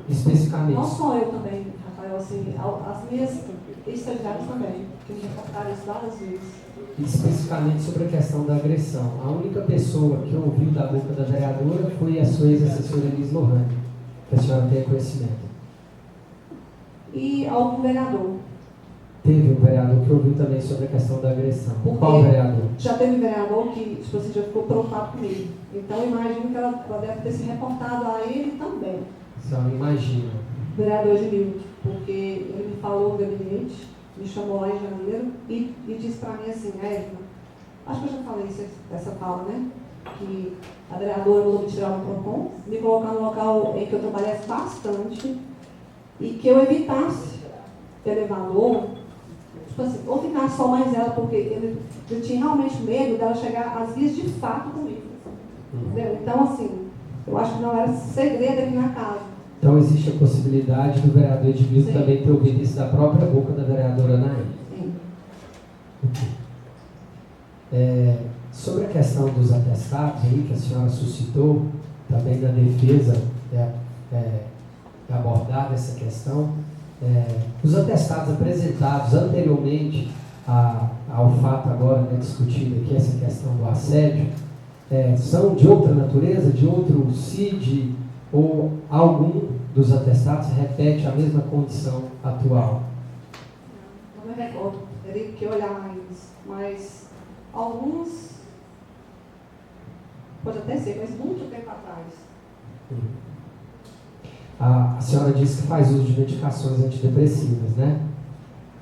Speaker 2: Especificamente?
Speaker 5: Não só eu também, Rafael, assim, as minhas estagiárias também, que me reportaram isso várias vezes.
Speaker 2: Especificamente sobre a questão da agressão. A única pessoa que ouviu da boca da vereadora foi a sua ex-assessora Elis Lohane, que a senhora tem conhecimento.
Speaker 5: E algum vereador.
Speaker 2: Teve um vereador que ouviu também sobre a questão da agressão.
Speaker 5: Porque
Speaker 2: qual vereador?
Speaker 5: Já teve vereador que, tipo assim, já ficou preocupado comigo. Então, eu imagino que ela deve ter se reportado a ele também.
Speaker 2: A senhora imagina.
Speaker 5: Vereador Edmilson, porque ele me falou no gabinete, me chamou lá em janeiro e disse para mim assim, Érica, acho que eu já falei essa fala, né? Que a vereadora mandou me tirar do PROCON, me colocar no local em que eu trabalhasse bastante e que eu evitasse elevador, tipo assim, ou ficar só mais ela, porque eu tinha realmente medo dela chegar às vias de fato comigo. Entendeu? Então, assim, eu acho que não era segredo aqui na casa.
Speaker 2: Então existe a possibilidade do vereador Edmilson também ter ouvido isso da própria boca da vereadora Anaí.
Speaker 5: Sim.
Speaker 2: Sobre a questão dos atestados aí, que a senhora suscitou, também na defesa abordada essa questão, os atestados apresentados anteriormente ao fato agora, né, discutido aqui, essa questão do assédio, são de outra natureza, de outro CID, ou algum dos atestados repete a mesma condição atual?
Speaker 5: Não me recordo, teria que olhar mais, mas alguns, pode até ser, mas muito tempo atrás.
Speaker 2: A senhora disse que faz uso de medicações antidepressivas, né?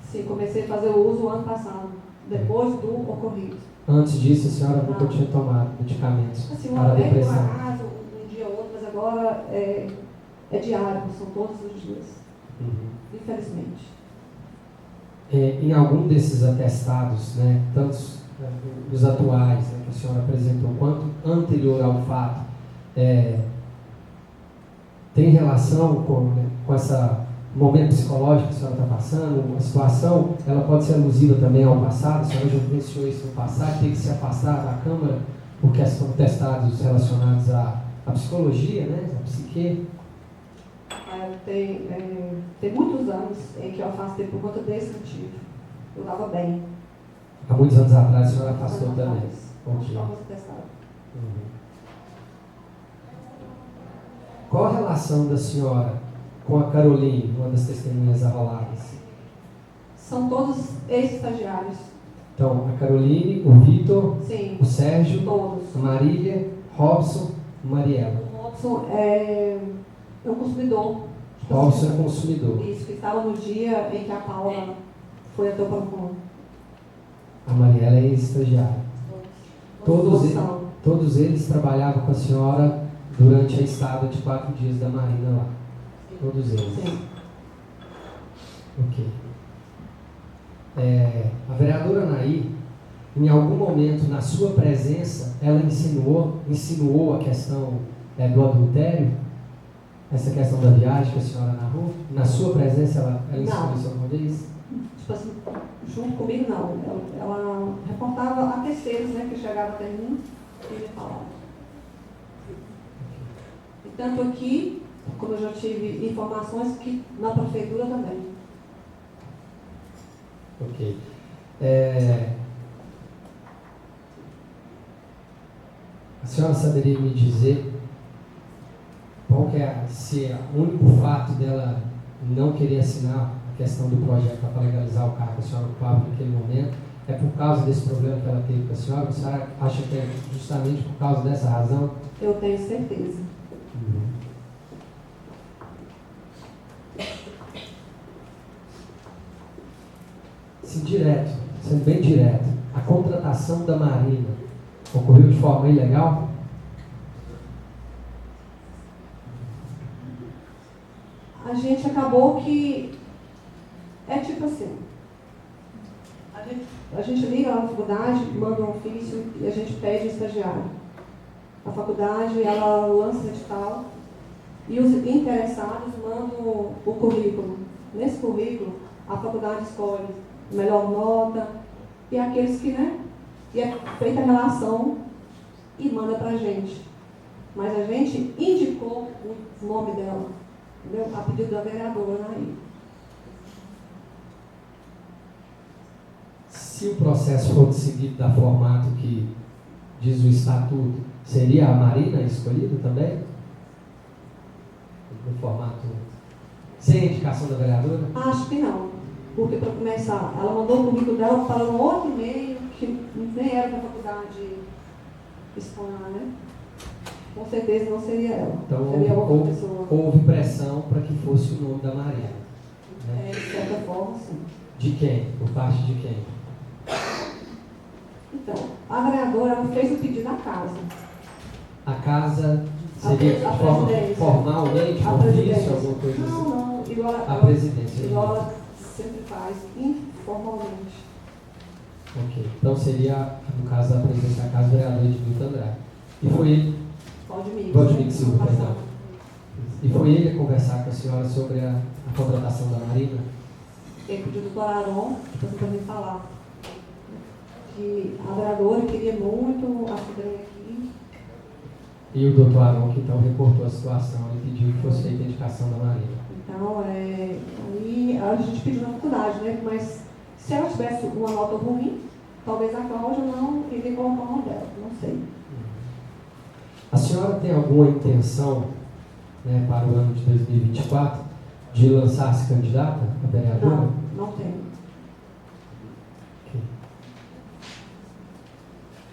Speaker 5: Sim, comecei a fazer o uso ano passado, depois do ocorrido.
Speaker 2: Antes disso, a senhora nunca tinha tomado medicamentos
Speaker 5: assim,
Speaker 2: para a depressão?
Speaker 5: Um dia ou outro, mas agora é diário, são todos os dias. Infelizmente.
Speaker 2: Em algum desses atestados, né, tanto os atuais, né, que a senhora apresentou, quanto anterior ao fato, tem relação com esse momento psicológico que a senhora está passando, a situação, ela pode ser alusiva também ao passado, a senhora já vivenciou isso no passado, tem que se afastar da Câmara, porque são testados relacionados à psicologia, né, à psique.
Speaker 5: Tem muitos anos em que eu afastei por conta desse motivo. Eu estava bem.
Speaker 2: Há muitos anos atrás a senhora afastou também. Qual a relação da senhora com a Caroline, uma das testemunhas arroladas?
Speaker 5: São todos ex-estagiários.
Speaker 2: Então, a Caroline, o Vitor, o Sérgio,
Speaker 5: todos.
Speaker 2: A Marília, Robson, Mariela.
Speaker 5: O Robson é um consumidor.
Speaker 2: Robson é consumidor.
Speaker 5: Isso, que estava no dia em que a Paula foi até o PROCON.
Speaker 2: A Mariela é ex-estagiária. Todos eles trabalhavam com a senhora durante a estada de 4 dias da Marina lá. Todos eles.
Speaker 5: Sim.
Speaker 2: Ok. A vereadora Anaí, em algum momento, na sua presença, ela insinuou a questão do adultério? Essa questão da viagem que a senhora narrou? Na sua presença, ela insinuou isso alguma vez?
Speaker 5: Tipo assim, junto comigo, não. Ela reportava a terceiros, né, que chegavam até mim e me falavam. E tanto aqui, como eu já tive informações, que na prefeitura também.
Speaker 2: Ok. A senhora saberia me dizer qual que se o único fato dela não querer assinar a questão do projeto para legalizar o carro que a senhora ocupava naquele momento é por causa desse problema que ela teve com a senhora? A senhora acha que é justamente por causa dessa razão?
Speaker 5: Eu tenho certeza.
Speaker 2: se direto, sendo bem direto, a contratação da Marina ocorreu de forma ilegal?
Speaker 5: A gente acabou que é tipo assim, a gente liga lá na faculdade, manda um ofício e a gente pede estagiário. A faculdade, ela lança o edital e os interessados mandam o currículo. Nesse currículo, a faculdade escolhe a melhor nota e aqueles que, né, e é feita a relação e manda pra gente. Mas a gente indicou o nome dela, entendeu? A pedido da vereadora aí.
Speaker 2: Se o processo for seguido da formato que diz o estatuto, seria a Marina escolhida também? No formato sem indicação da vereadora?
Speaker 5: Acho que não. Porque, para começar, ela mandou o currículo dela para um outro e-mail que nem era da faculdade espanhola, né? Com certeza não seria ela.
Speaker 2: Então
Speaker 5: seria outra pessoa.
Speaker 2: houve pressão para que fosse o nome da Marina. Né?
Speaker 5: De certa forma, sim.
Speaker 2: De quem? Por parte de quem?
Speaker 5: Então, a vereadora ela fez o pedido à casa.
Speaker 2: A casa seria
Speaker 5: A
Speaker 2: de forma
Speaker 5: presidência.
Speaker 2: formalmente,
Speaker 5: A
Speaker 2: ofício,
Speaker 5: presidência.
Speaker 2: alguma coisa assim?
Speaker 5: Não, igual
Speaker 2: A presidência.
Speaker 5: igual ela sempre faz, informalmente.
Speaker 2: Ok. Então seria, no caso da presidência da casa, o vereador Edmilton Andrade. E foi ele, Valdemir Silva, perdão. E foi ele a conversar com a senhora sobre a contratação da Marina?
Speaker 5: Ele pediu do doutor Aron para me falar que a vereadora queria muito a sobrinha aqui.
Speaker 2: E o doutor Aron, que então reportou a situação e pediu que fosse feita a indicação da Marina.
Speaker 5: Então, aí a gente pediu na faculdade, né? Mas se ela tivesse uma nota ruim, talvez a Cláudia não iria colocar o nome dela, não sei.
Speaker 2: A senhora tem alguma intenção, né, para o ano de 2024 de lançar-se candidata a vereadora?
Speaker 5: Não tenho.
Speaker 2: Okay.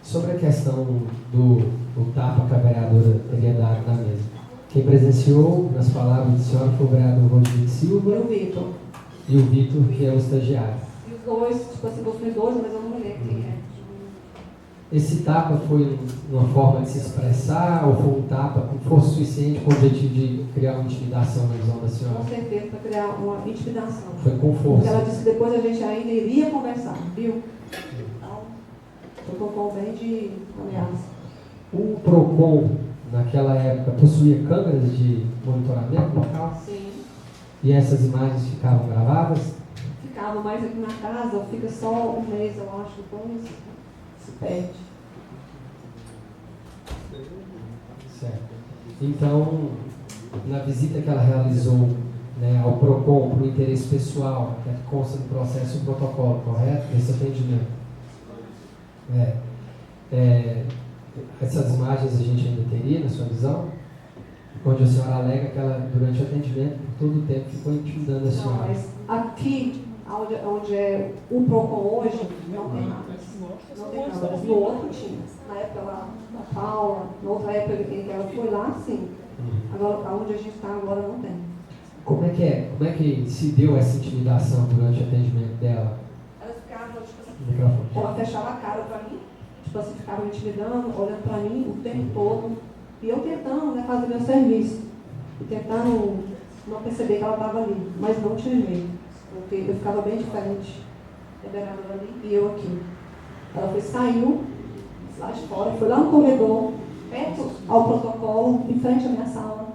Speaker 2: Sobre a questão do tapa que a vereadora teria dado na mesa. Quem presenciou, nas palavras da senhora, foi o vereador Valdemir Silva
Speaker 5: E o Vitor.
Speaker 2: e o Vitor, que é o estagiário.
Speaker 5: E os dois, tipo assim, gostei dos dois, mas eu não me lembro quem é.
Speaker 2: Esse tapa foi uma forma de se expressar ou foi um tapa com força suficiente com o objetivo de criar uma intimidação na visão da senhora?
Speaker 5: Com certeza, para criar uma intimidação.
Speaker 2: Foi com força.
Speaker 5: Porque ela disse que depois a gente ainda iria conversar, viu? Então, foi com um tom bem de ameaça.
Speaker 2: O PROCON, naquela época, possuía câmeras de monitoramento local?
Speaker 5: Sim.
Speaker 2: E essas imagens ficavam gravadas?
Speaker 5: Ficava mais aqui na casa, fica só um mês, eu acho, depois se perde.
Speaker 2: Certo. Então, na visita que ela realizou, né, ao PROCON, para o interesse pessoal, que consta no processo e protocolo, correto? Desse atendimento. Essas imagens a gente ainda teria, na sua visão? Onde a senhora alega que ela, durante o atendimento, por todo o tempo, ficou intimidando a senhora.
Speaker 5: Não, mas aqui, onde é o PROCON hoje, não tem nada. Não tem nada. No outro tinha. Na época lá, da Paula, na outra época em que ela foi lá, sim. Agora, onde a gente está agora, não tem.
Speaker 2: Como é que se deu essa intimidação durante o atendimento dela?
Speaker 5: Elas ficavam, tipo assim,
Speaker 2: Microfone.
Speaker 5: ela fechava a cara para mim, tipo assim, ficava intimidando, olhando para mim o tempo todo. E eu tentando, né, fazer meu serviço. E tentando não perceber que ela estava ali. Mas não tinha jeito. Porque eu ficava bem diferente. A vereadora ali e eu aqui. Ela saiu lá de fora, foi lá no corredor, perto ao protocolo, em frente à minha sala,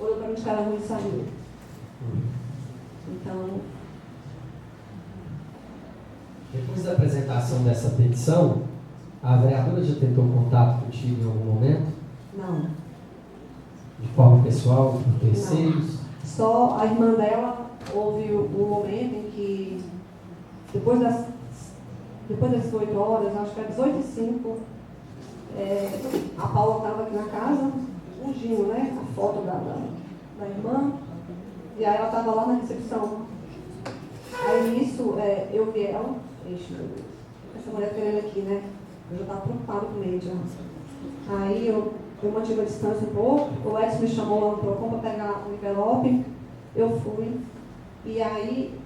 Speaker 5: olhou para mim de cara ruim e saiu. Então,
Speaker 2: Depois da apresentação dessa petição, a vereadora já tentou contato contigo em algum momento?
Speaker 5: não.
Speaker 2: De forma pessoal, por terceiros?
Speaker 5: Só a irmã dela houve um momento em que, depois das 18 horas, acho que era 18h05, a Paula estava aqui na casa, ungindo, né, a foto da irmã, e aí ela estava lá na recepção. Aí nisso, eu vi ela, essa mulher querendo aqui, né, eu já estava preocupada com ele já. Aí eu mantive a distância um pouco, o Edson me chamou lá no PROCON para pegar o envelope, eu fui, e aí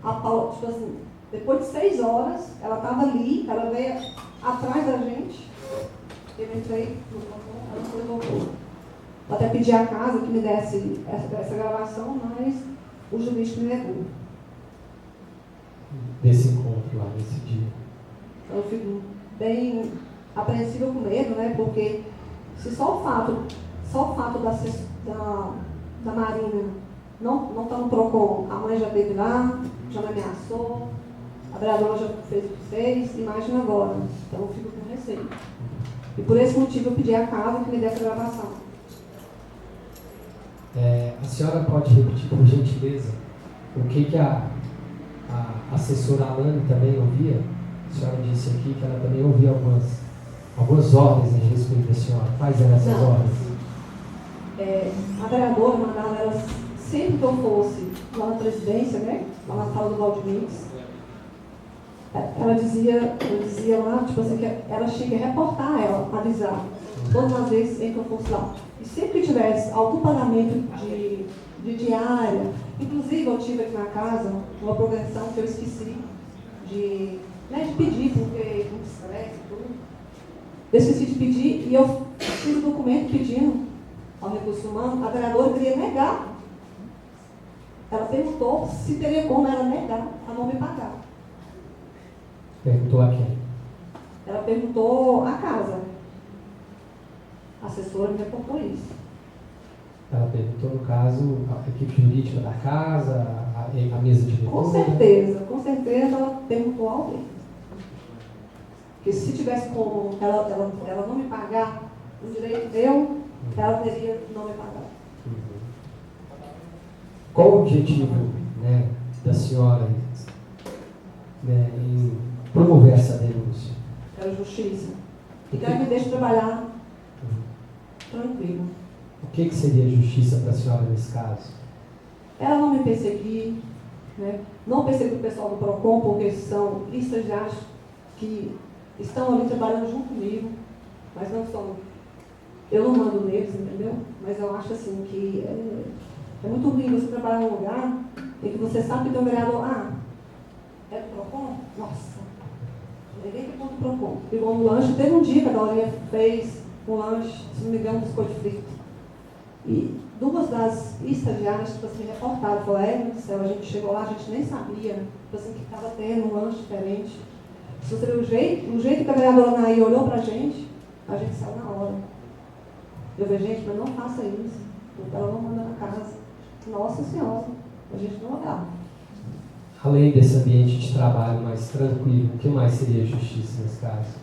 Speaker 5: a Paula, tipo assim, depois de 6 horas, ela estava ali, ela veio atrás da gente, eu entrei no balcão, ela foi e voltou. Eu até pedi à casa que me desse essa gravação, mas o juiz me negou.
Speaker 2: Desse encontro lá, nesse dia.
Speaker 5: Eu fico bem apreensiva com medo, né? Porque se só o fato da Marina não estar no PROCON, a mãe já esteve lá, já me ameaçou, a vereadora já fez o que fez, imagina agora. Então eu fico com receio. E por esse motivo eu pedi à casa que me desse a gravação.
Speaker 2: A senhora pode repetir, por gentileza, o que a assessora Alane também ouvia? A senhora disse aqui que ela também ouvia algumas ordens a respeito da senhora. Quais eram essas ordens?
Speaker 5: A vereadora mandava ela, sempre que eu fosse lá na presidência, né, lá na sala do Valdemires, ela dizia lá, tipo assim, que ela tinha que reportar ela, avisar, todas as vezes em que eu fosse lá. E sempre que tivesse algum pagamento de diária, inclusive eu tive aqui na casa uma progressão que eu esqueci de pedir, porque muito estresse e tudo. Eu esqueci de pedir e eu fiz o documento pedindo ao recurso humano, a vereadora queria negar. Ela perguntou se teria como ela negar a não me pagar.
Speaker 2: Perguntou a quem?
Speaker 5: Ela perguntou à casa. A assessora me reportou isso.
Speaker 2: Ela perguntou, no caso, a equipe jurídica da casa, a mesa de
Speaker 5: Com certeza ela perguntou a alguém. Porque se tivesse como ela não me pagar o direito meu, ela teria não me pagar.
Speaker 2: Qual o objetivo, né, da senhora, né, em promover essa denúncia?
Speaker 5: Quero justiça. E quero que me deixe trabalhar tranquilo.
Speaker 2: O que seria justiça para a senhora nesse caso?
Speaker 5: Ela não me perseguir, né? Não perseguir o pessoal do PROCON, porque são estagiários que estão ali trabalhando junto comigo, mas não são. Eu não mando neles, entendeu? Mas eu acho assim que é muito ruim você trabalhar num lugar em que você sabe que tem um vereador, é do PROCON? Nossa, ninguém que conta do PROCON. Igual no lanche, teve um dia que a Dorinha fez um lanche, se não me engano, um biscoito frito. E 2 das estagiárias, tipo assim, reportaram, falaram, meu Deus do céu, a gente chegou lá, a gente nem sabia, tipo assim, que estava tendo um lanche diferente. Se você ver o jeito que a vereadora Naí olhou pra gente saiu na hora. Eu falei, gente, mas não faça isso, porque ela não manda na casa. Nossa Senhora, a gente não olhava.
Speaker 2: Além desse ambiente de trabalho mais tranquilo, o que mais seria justiça nesse caso?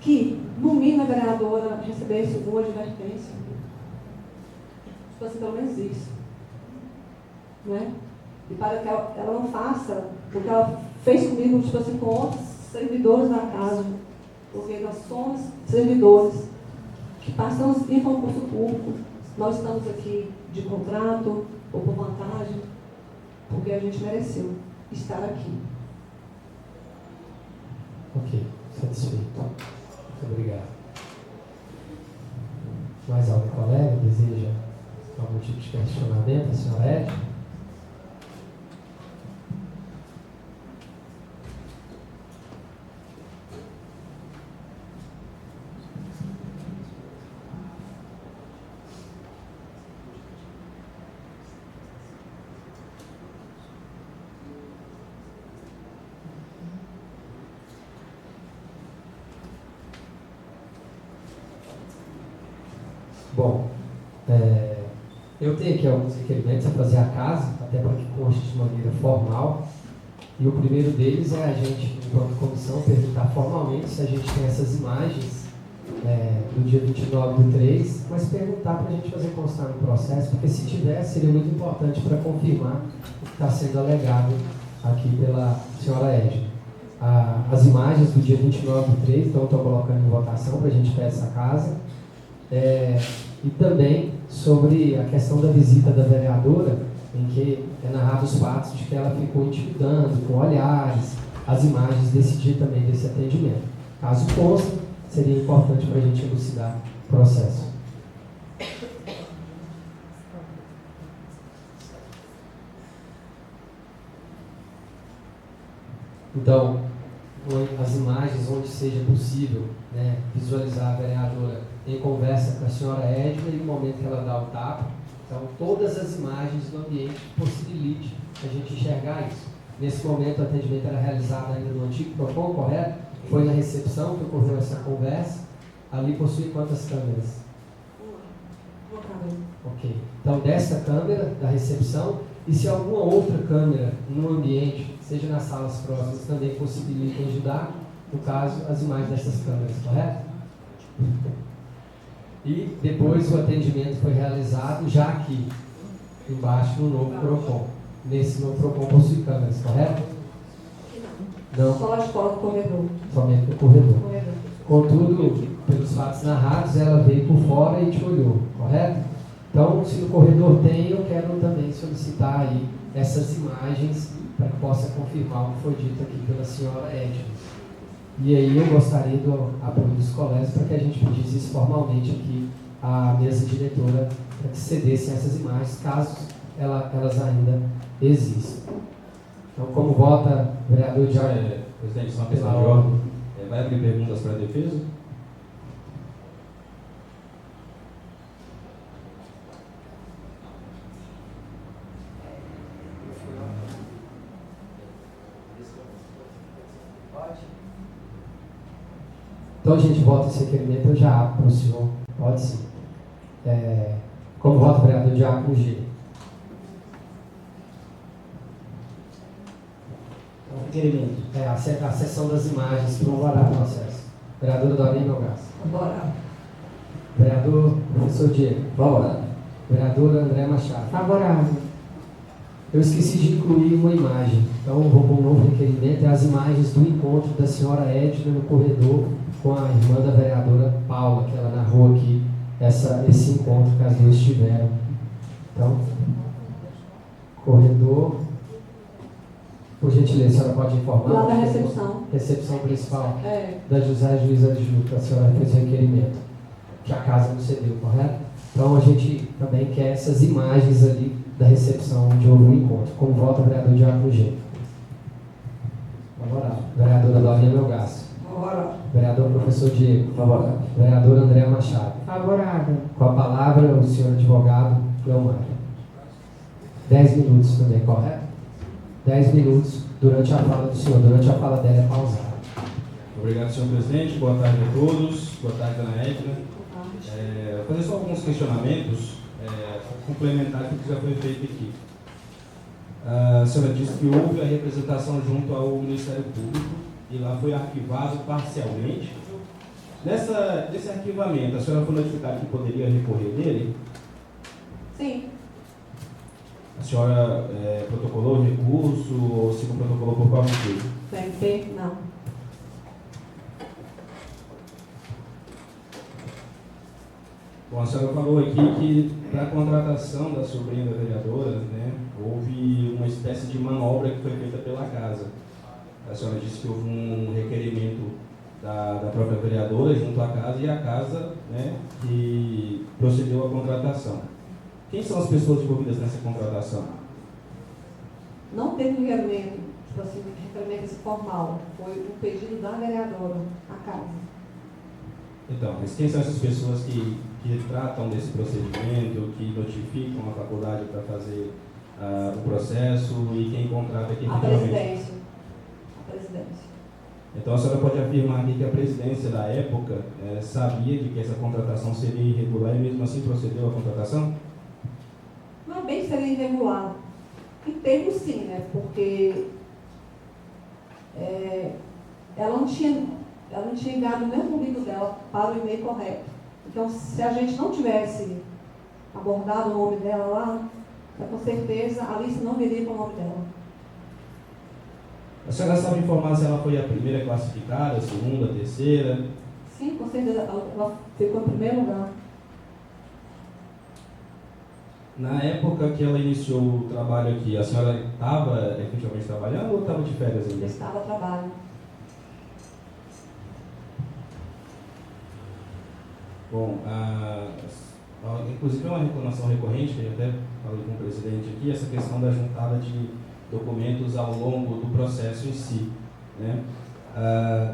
Speaker 5: Que, no mínimo, a vereadora recebesse uma advertência. Tipo assim, pelo menos isso. Né? E para que ela não faça o que ela fez comigo, tipo assim, com outros servidores da casa. Porque nós somos servidores que passamos em concurso público. Nós estamos aqui de contrato ou por vantagem, porque a gente mereceu estar aqui.
Speaker 2: Ok, satisfeito. Muito obrigado. Mais algum colega deseja algum tipo de questionamento, a senhora Edna? Bom, eu tenho aqui alguns requerimentos a fazer à casa, até para que conste de maneira formal. E o primeiro deles é a gente, enquanto comissão, perguntar formalmente se a gente tem essas imagens do dia 29/3, mas perguntar para a gente fazer constar no processo, porque se tiver, seria muito importante para confirmar o que está sendo alegado aqui pela senhora Edna. As imagens do dia 29/3, então estou colocando em votação para a gente ter essa casa. E também sobre a questão da visita da vereadora, em que é narrado os fatos de que ela ficou intimidando com olhares, as imagens desse dia também, desse atendimento. Caso conste, seria importante para a gente elucidar o processo. Então, as imagens onde seja possível, né, visualizar a vereadora em conversa com a senhora Edna e no momento que ela dá o tapa. Então, todas as imagens do ambiente possibilite a gente enxergar isso. Nesse momento, o atendimento era realizado ainda no antigo PROCON, correto? Foi na recepção que ocorreu essa conversa. Ali possui quantas câmeras?
Speaker 5: Uma câmera.
Speaker 2: Ok. Então, dessa câmera, da recepção, e se alguma outra câmera no ambiente, seja nas salas próximas, também possibilita ajudar, no caso, as imagens dessas câmeras, correto? E depois o atendimento foi realizado já aqui, embaixo no novo PROCON. Nesse novo PROCON possui câmeras, correto? Não.
Speaker 5: Só lá de fora do corredor.
Speaker 2: Somente no corredor.
Speaker 5: Corredor.
Speaker 2: Contudo, pelos fatos narrados, ela veio por fora e te olhou, correto? Então, se no corredor tem, eu quero também solicitar aí essas imagens para que possa confirmar o que foi dito aqui pela senhora Edna. E aí eu gostaria do apoio dos colegas para que a gente pedisse isso formalmente aqui à mesa diretora para que cedessem essas imagens, caso elas ainda existam. Então, como vota o vereador de
Speaker 6: Presidente, só uma questão de ordem. Vai abrir perguntas para a defesa?
Speaker 2: Então a gente vota esse requerimento, eu já abro para o senhor. Pode sim. Como vota o vereador Diácono G?
Speaker 1: Requerimento.
Speaker 2: A sessão das imagens para o processo. Vereadora Dorinha Melgaço.
Speaker 4: Favorável.
Speaker 2: Vereador Professor Diego.
Speaker 1: Favorável.
Speaker 2: Vereadora André Machado.
Speaker 8: Favorável.
Speaker 2: Eu esqueci de incluir uma imagem. Então vou pôr um novo requerimento. É as imagens do encontro da senhora Edna no corredor com a irmã da vereadora Paula, que ela narrou aqui esse encontro que as duas tiveram. Então, corredor. Por gentileza, a senhora pode informar?
Speaker 5: Lá da recepção.
Speaker 2: Recepção principal.
Speaker 5: É.
Speaker 2: Da José Juíza de Juca, a senhora fez o requerimento. Que a casa não cedeu, correto? Então a gente também quer essas imagens ali da recepção onde houve o encontro. Como vota o vereador Diácono G?
Speaker 1: Favorável.
Speaker 2: Vereadora Dorinha Melgaço.
Speaker 4: Favorável.
Speaker 2: Vereador Professor Diego.
Speaker 1: Favorável.
Speaker 2: Vereador André Machado.
Speaker 8: Favorável.
Speaker 2: Com a palavra, o senhor advogado Leomar. 10 minutos também, correto? 10 minutos durante a fala do senhor. Durante a fala dela é pausada.
Speaker 6: Obrigado, senhor presidente. Boa tarde a todos. Boa tarde, dona Edna. Vou fazer só alguns questionamentos complementares do que já foi feito aqui. A senhora disse que houve a representação junto ao Ministério Público e lá foi arquivado parcialmente. Nesse arquivamento, a senhora foi notificada que poderia recorrer dele?
Speaker 5: Sim.
Speaker 6: A senhora protocolou o recurso ou se não protocolou por qual motivo?
Speaker 5: PMP, não.
Speaker 6: Bom, a senhora falou aqui que para a contratação da sobrinha da vereadora, né, houve uma espécie de manobra que foi feita pela casa. A senhora disse que houve um requerimento da própria vereadora junto à casa e a casa, né, que procedeu à contratação. Quem são as pessoas envolvidas nessa contratação?
Speaker 5: Não teve requerimento, tipo assim, requerimento formal. Foi um pedido da vereadora, a casa.
Speaker 6: Então, mas quem são essas pessoas que tratam desse procedimento, que notificam a faculdade para fazer o processo e quem contrata aqui
Speaker 5: A presidência. A presidência.
Speaker 6: Então a senhora pode afirmar aqui que a presidência da época sabia de que essa contratação seria irregular e mesmo assim procedeu à contratação?
Speaker 5: Não é bem que seria irregular. Em termos sim, né? Porque ela não tinha enviado o mesmo público dela para o e-mail correto. Então, se a gente não tivesse abordado o nome dela lá, com certeza a lista não viria com o nome dela.
Speaker 6: A senhora sabe informar se ela foi a primeira classificada, a segunda, a terceira?
Speaker 5: Sim, com certeza. Ela ficou em primeiro lugar.
Speaker 6: Na época que ela iniciou o trabalho aqui, a senhora estava efetivamente trabalhando ou estava de férias ainda?
Speaker 5: Eu estava a trabalho.
Speaker 6: Bom, inclusive é uma reclamação recorrente, que eu até falei com o presidente aqui, essa questão da juntada de documentos ao longo do processo em si. né?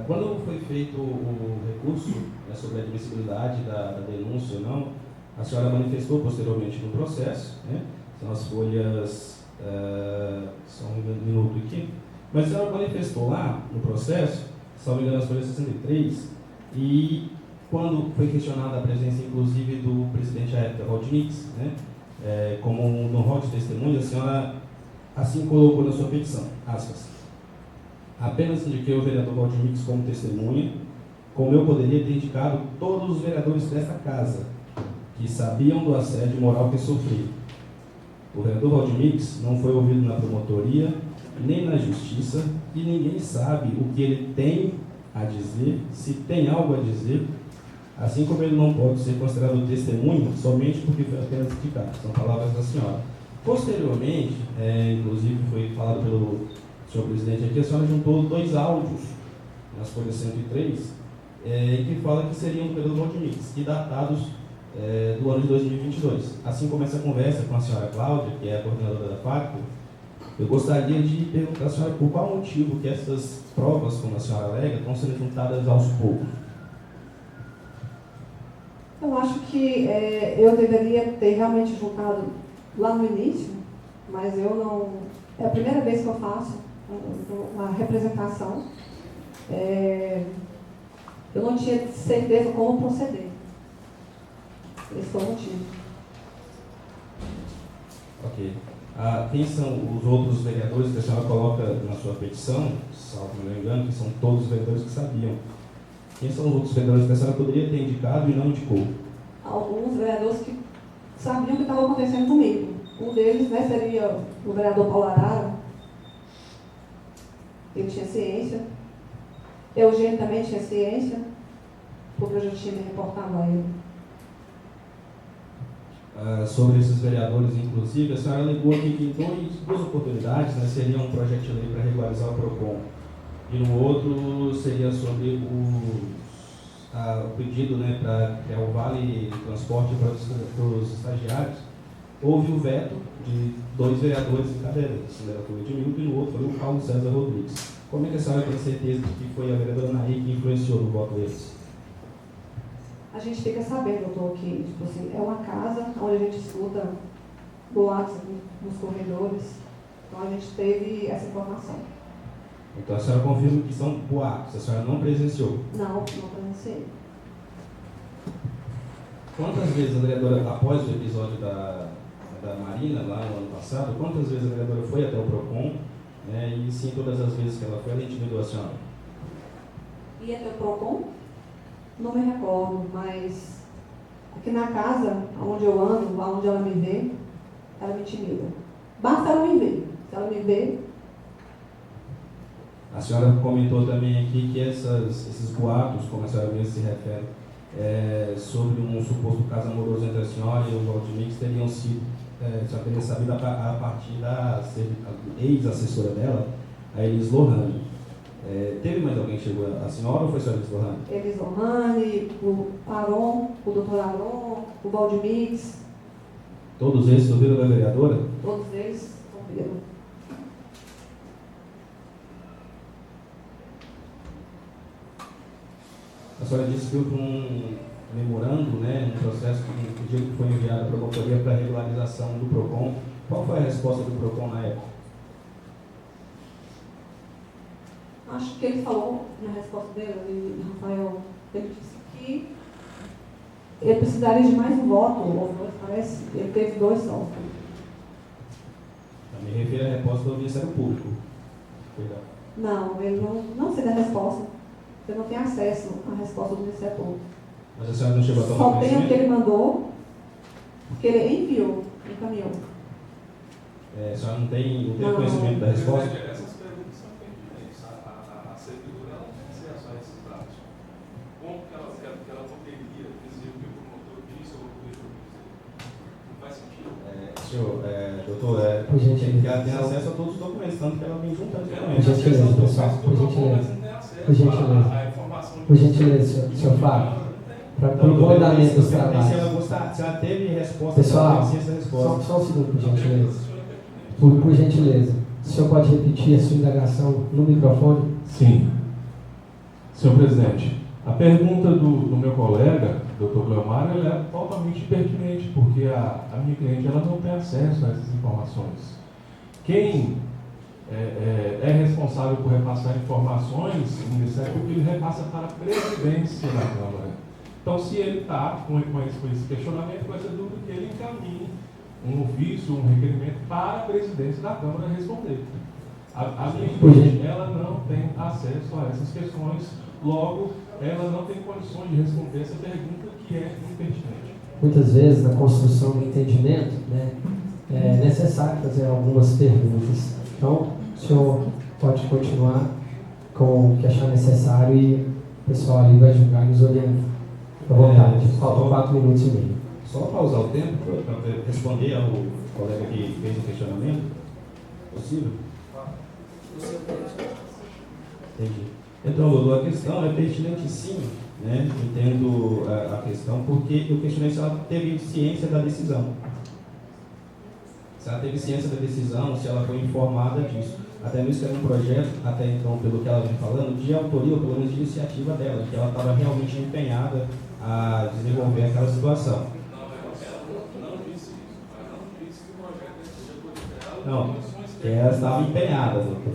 Speaker 6: Quando foi feito o recurso, né, sobre a admissibilidade da denúncia ou não, a senhora manifestou posteriormente no processo, né? São as folhas, só um minuto aqui, mas a senhora manifestou lá no processo, salvo engano, as folhas 63, e quando foi questionada a presença, inclusive, do presidente à época, Valdinix, né? Como no rol de testemunha, a senhora assim colocou na sua petição, aspas, apenas indiquei o vereador Valdinix como testemunha, como eu poderia ter indicado todos os vereadores desta casa, que sabiam do assédio moral que sofri. O vereador Valdinix não foi ouvido na promotoria, nem na justiça, e ninguém sabe o que ele tem a dizer, se tem algo a dizer, assim como ele não pode ser considerado testemunho somente porque foi apenas indicado. São palavras da senhora. Posteriormente, inclusive foi falado pelo senhor presidente aqui, a senhora juntou 2 áudios nas folhas 103, que fala que seriam do vereador Valdinix, e datados do ano de 2022. Assim como essa conversa com a senhora Cláudia, que é a coordenadora da FACTO, eu gostaria de perguntar à senhora por qual motivo que essas provas, como a senhora alega, estão sendo juntadas aos poucos.
Speaker 5: Eu acho que eu deveria ter realmente juntado lá no início, mas eu não... É a primeira vez que eu faço uma representação. Eu não tinha certeza como proceder. Esse foi o motivo.
Speaker 6: Ok. Quem são os outros vereadores que a senhora coloca na sua petição, salvo me engano, que são todos os vereadores que sabiam? Quem são os outros vereadores que a senhora poderia ter indicado e não indicou?
Speaker 5: Alguns vereadores que sabiam o que estava acontecendo comigo. Um deles, né, seria o vereador Paulo Arara. Ele tinha ciência. Eugênio também tinha ciência, porque eu já tinha me reportado a ele.
Speaker 6: Sobre esses vereadores, inclusive, a senhora alegou aqui que em 2 oportunidades, né, seria um projeto de lei para regularizar o PROCON, e no outro seria sobre o pedido, né, para criar o Vale Transporte para os estagiários. Houve o veto de 2 vereadores em cada eleição, o vereador Edmilton, e no outro foi o Paulo César Rodrigues. Como é que a senhora tem certeza de que foi a vereadora Naí que influenciou no voto deles?
Speaker 5: A gente fica sabendo, doutor, que tipo assim, é uma casa onde a gente escuta boatos nos corredores. Então a gente teve essa informação.
Speaker 6: Então a senhora confirma que são boatos, a senhora não presenciou?
Speaker 5: Não presenciei.
Speaker 6: Quantas vezes a vereadora, após o episódio da Marina, lá no ano passado, quantas vezes a vereadora foi até o PROCON, né, e sim, todas as vezes que ela foi, ela intimidou a senhora?
Speaker 5: E até o PROCON? Não me recordo, mas aqui na casa, onde eu ando, onde ela me vê, ela me intimida. Basta ela me ver. Se ela me ver...
Speaker 6: A senhora comentou também aqui que esses boatos, como a senhora mesmo se refere, sobre um suposto caso amoroso entre a senhora e o Valdinix teriam sido, a senhora teria sabido a partir da ex-assessora dela, a Elis Lohane. Teve mais alguém que chegou a senhora ou foi só a Elis Lohane?
Speaker 5: Elis Lohane, o Aron, o doutor Aron, o Valdinix.
Speaker 6: Todos eles ouviram da vereadora?
Speaker 5: Todos eles ouviram.
Speaker 6: A senhora disse que houve um memorando, né, um processo que pediu que foi enviado à promotoria para regularização do PROCON. Qual foi a resposta do PROCON na época?
Speaker 5: Acho que ele falou na resposta dele, Rafael, ele disse que ele precisaria de mais um voto, ou dois, parece. Ele teve 2 só.
Speaker 6: Eu me refiro à resposta do Ministério Público. Cuidado.
Speaker 5: Não, ele não sei da resposta. Você não tem acesso à resposta do Ministério Público.
Speaker 6: Mas a senhora não chegou a tomar
Speaker 5: Só tem o
Speaker 6: conhecimento?
Speaker 5: que ele mandou, porque ele enviou, encaminhou.
Speaker 6: A senhora não tem conhecimento da resposta?
Speaker 9: Essas perguntas são pertinentes. A servidora ela tem acesso a esses dados. Como que ela poderia dizer o que o promotor disse ou o que o juiz disse? Não faz sentido.
Speaker 6: Senhor, doutor, ela tem acesso a todos os documentos, tanto que ela vem juntando os documentos.
Speaker 8: Por gentileza, pessoal, por gentileza. Por gentileza, senhor Fábio. Para o bom andamento dos trabalhos.
Speaker 6: Se ela teve resposta,
Speaker 8: pessoal,
Speaker 6: essa resposta.
Speaker 8: Só um segundo, por gentileza. Por gentileza. O senhor pode repetir a sua indagação no microfone?
Speaker 7: Sim. Senhor presidente, a pergunta do meu colega, Dr. Cleomar, ela é totalmente pertinente, porque a minha cliente ela não tem acesso a essas informações. Quem é responsável por repassar informações, o Ministério Público ele repassa para a presidência da Câmara. Então, se ele está com esse questionamento, com essa dúvida, que ele encaminhe um ofício, um requerimento para a presidência da Câmara responder. A minha cliente, ela não tem acesso a essas questões, logo, ela não tem condições de responder essa pergunta que é impertinente.
Speaker 8: Muitas vezes, na construção do entendimento, né, é necessário fazer algumas perguntas. Então, o senhor pode continuar com o que achar necessário e o pessoal ali vai julgar nos orientando. À vontade. Faltam 4 minutos e meio.
Speaker 6: Só pausar o tempo para responder ao colega que fez o questionamento. Possível? Entendi. Então, Lulu, a questão é pertinente sim, né? Entendo a questão, porque eu questionei se ela teve ciência da decisão. Se ela teve ciência da decisão, se ela foi informada disso. Até mesmo que era um projeto, até então, pelo que ela vem falando, de autoria, ou pelo menos de iniciativa dela, que ela estava realmente empenhada a desenvolver aquela situação. Não, que ela estava empenhada, doutor.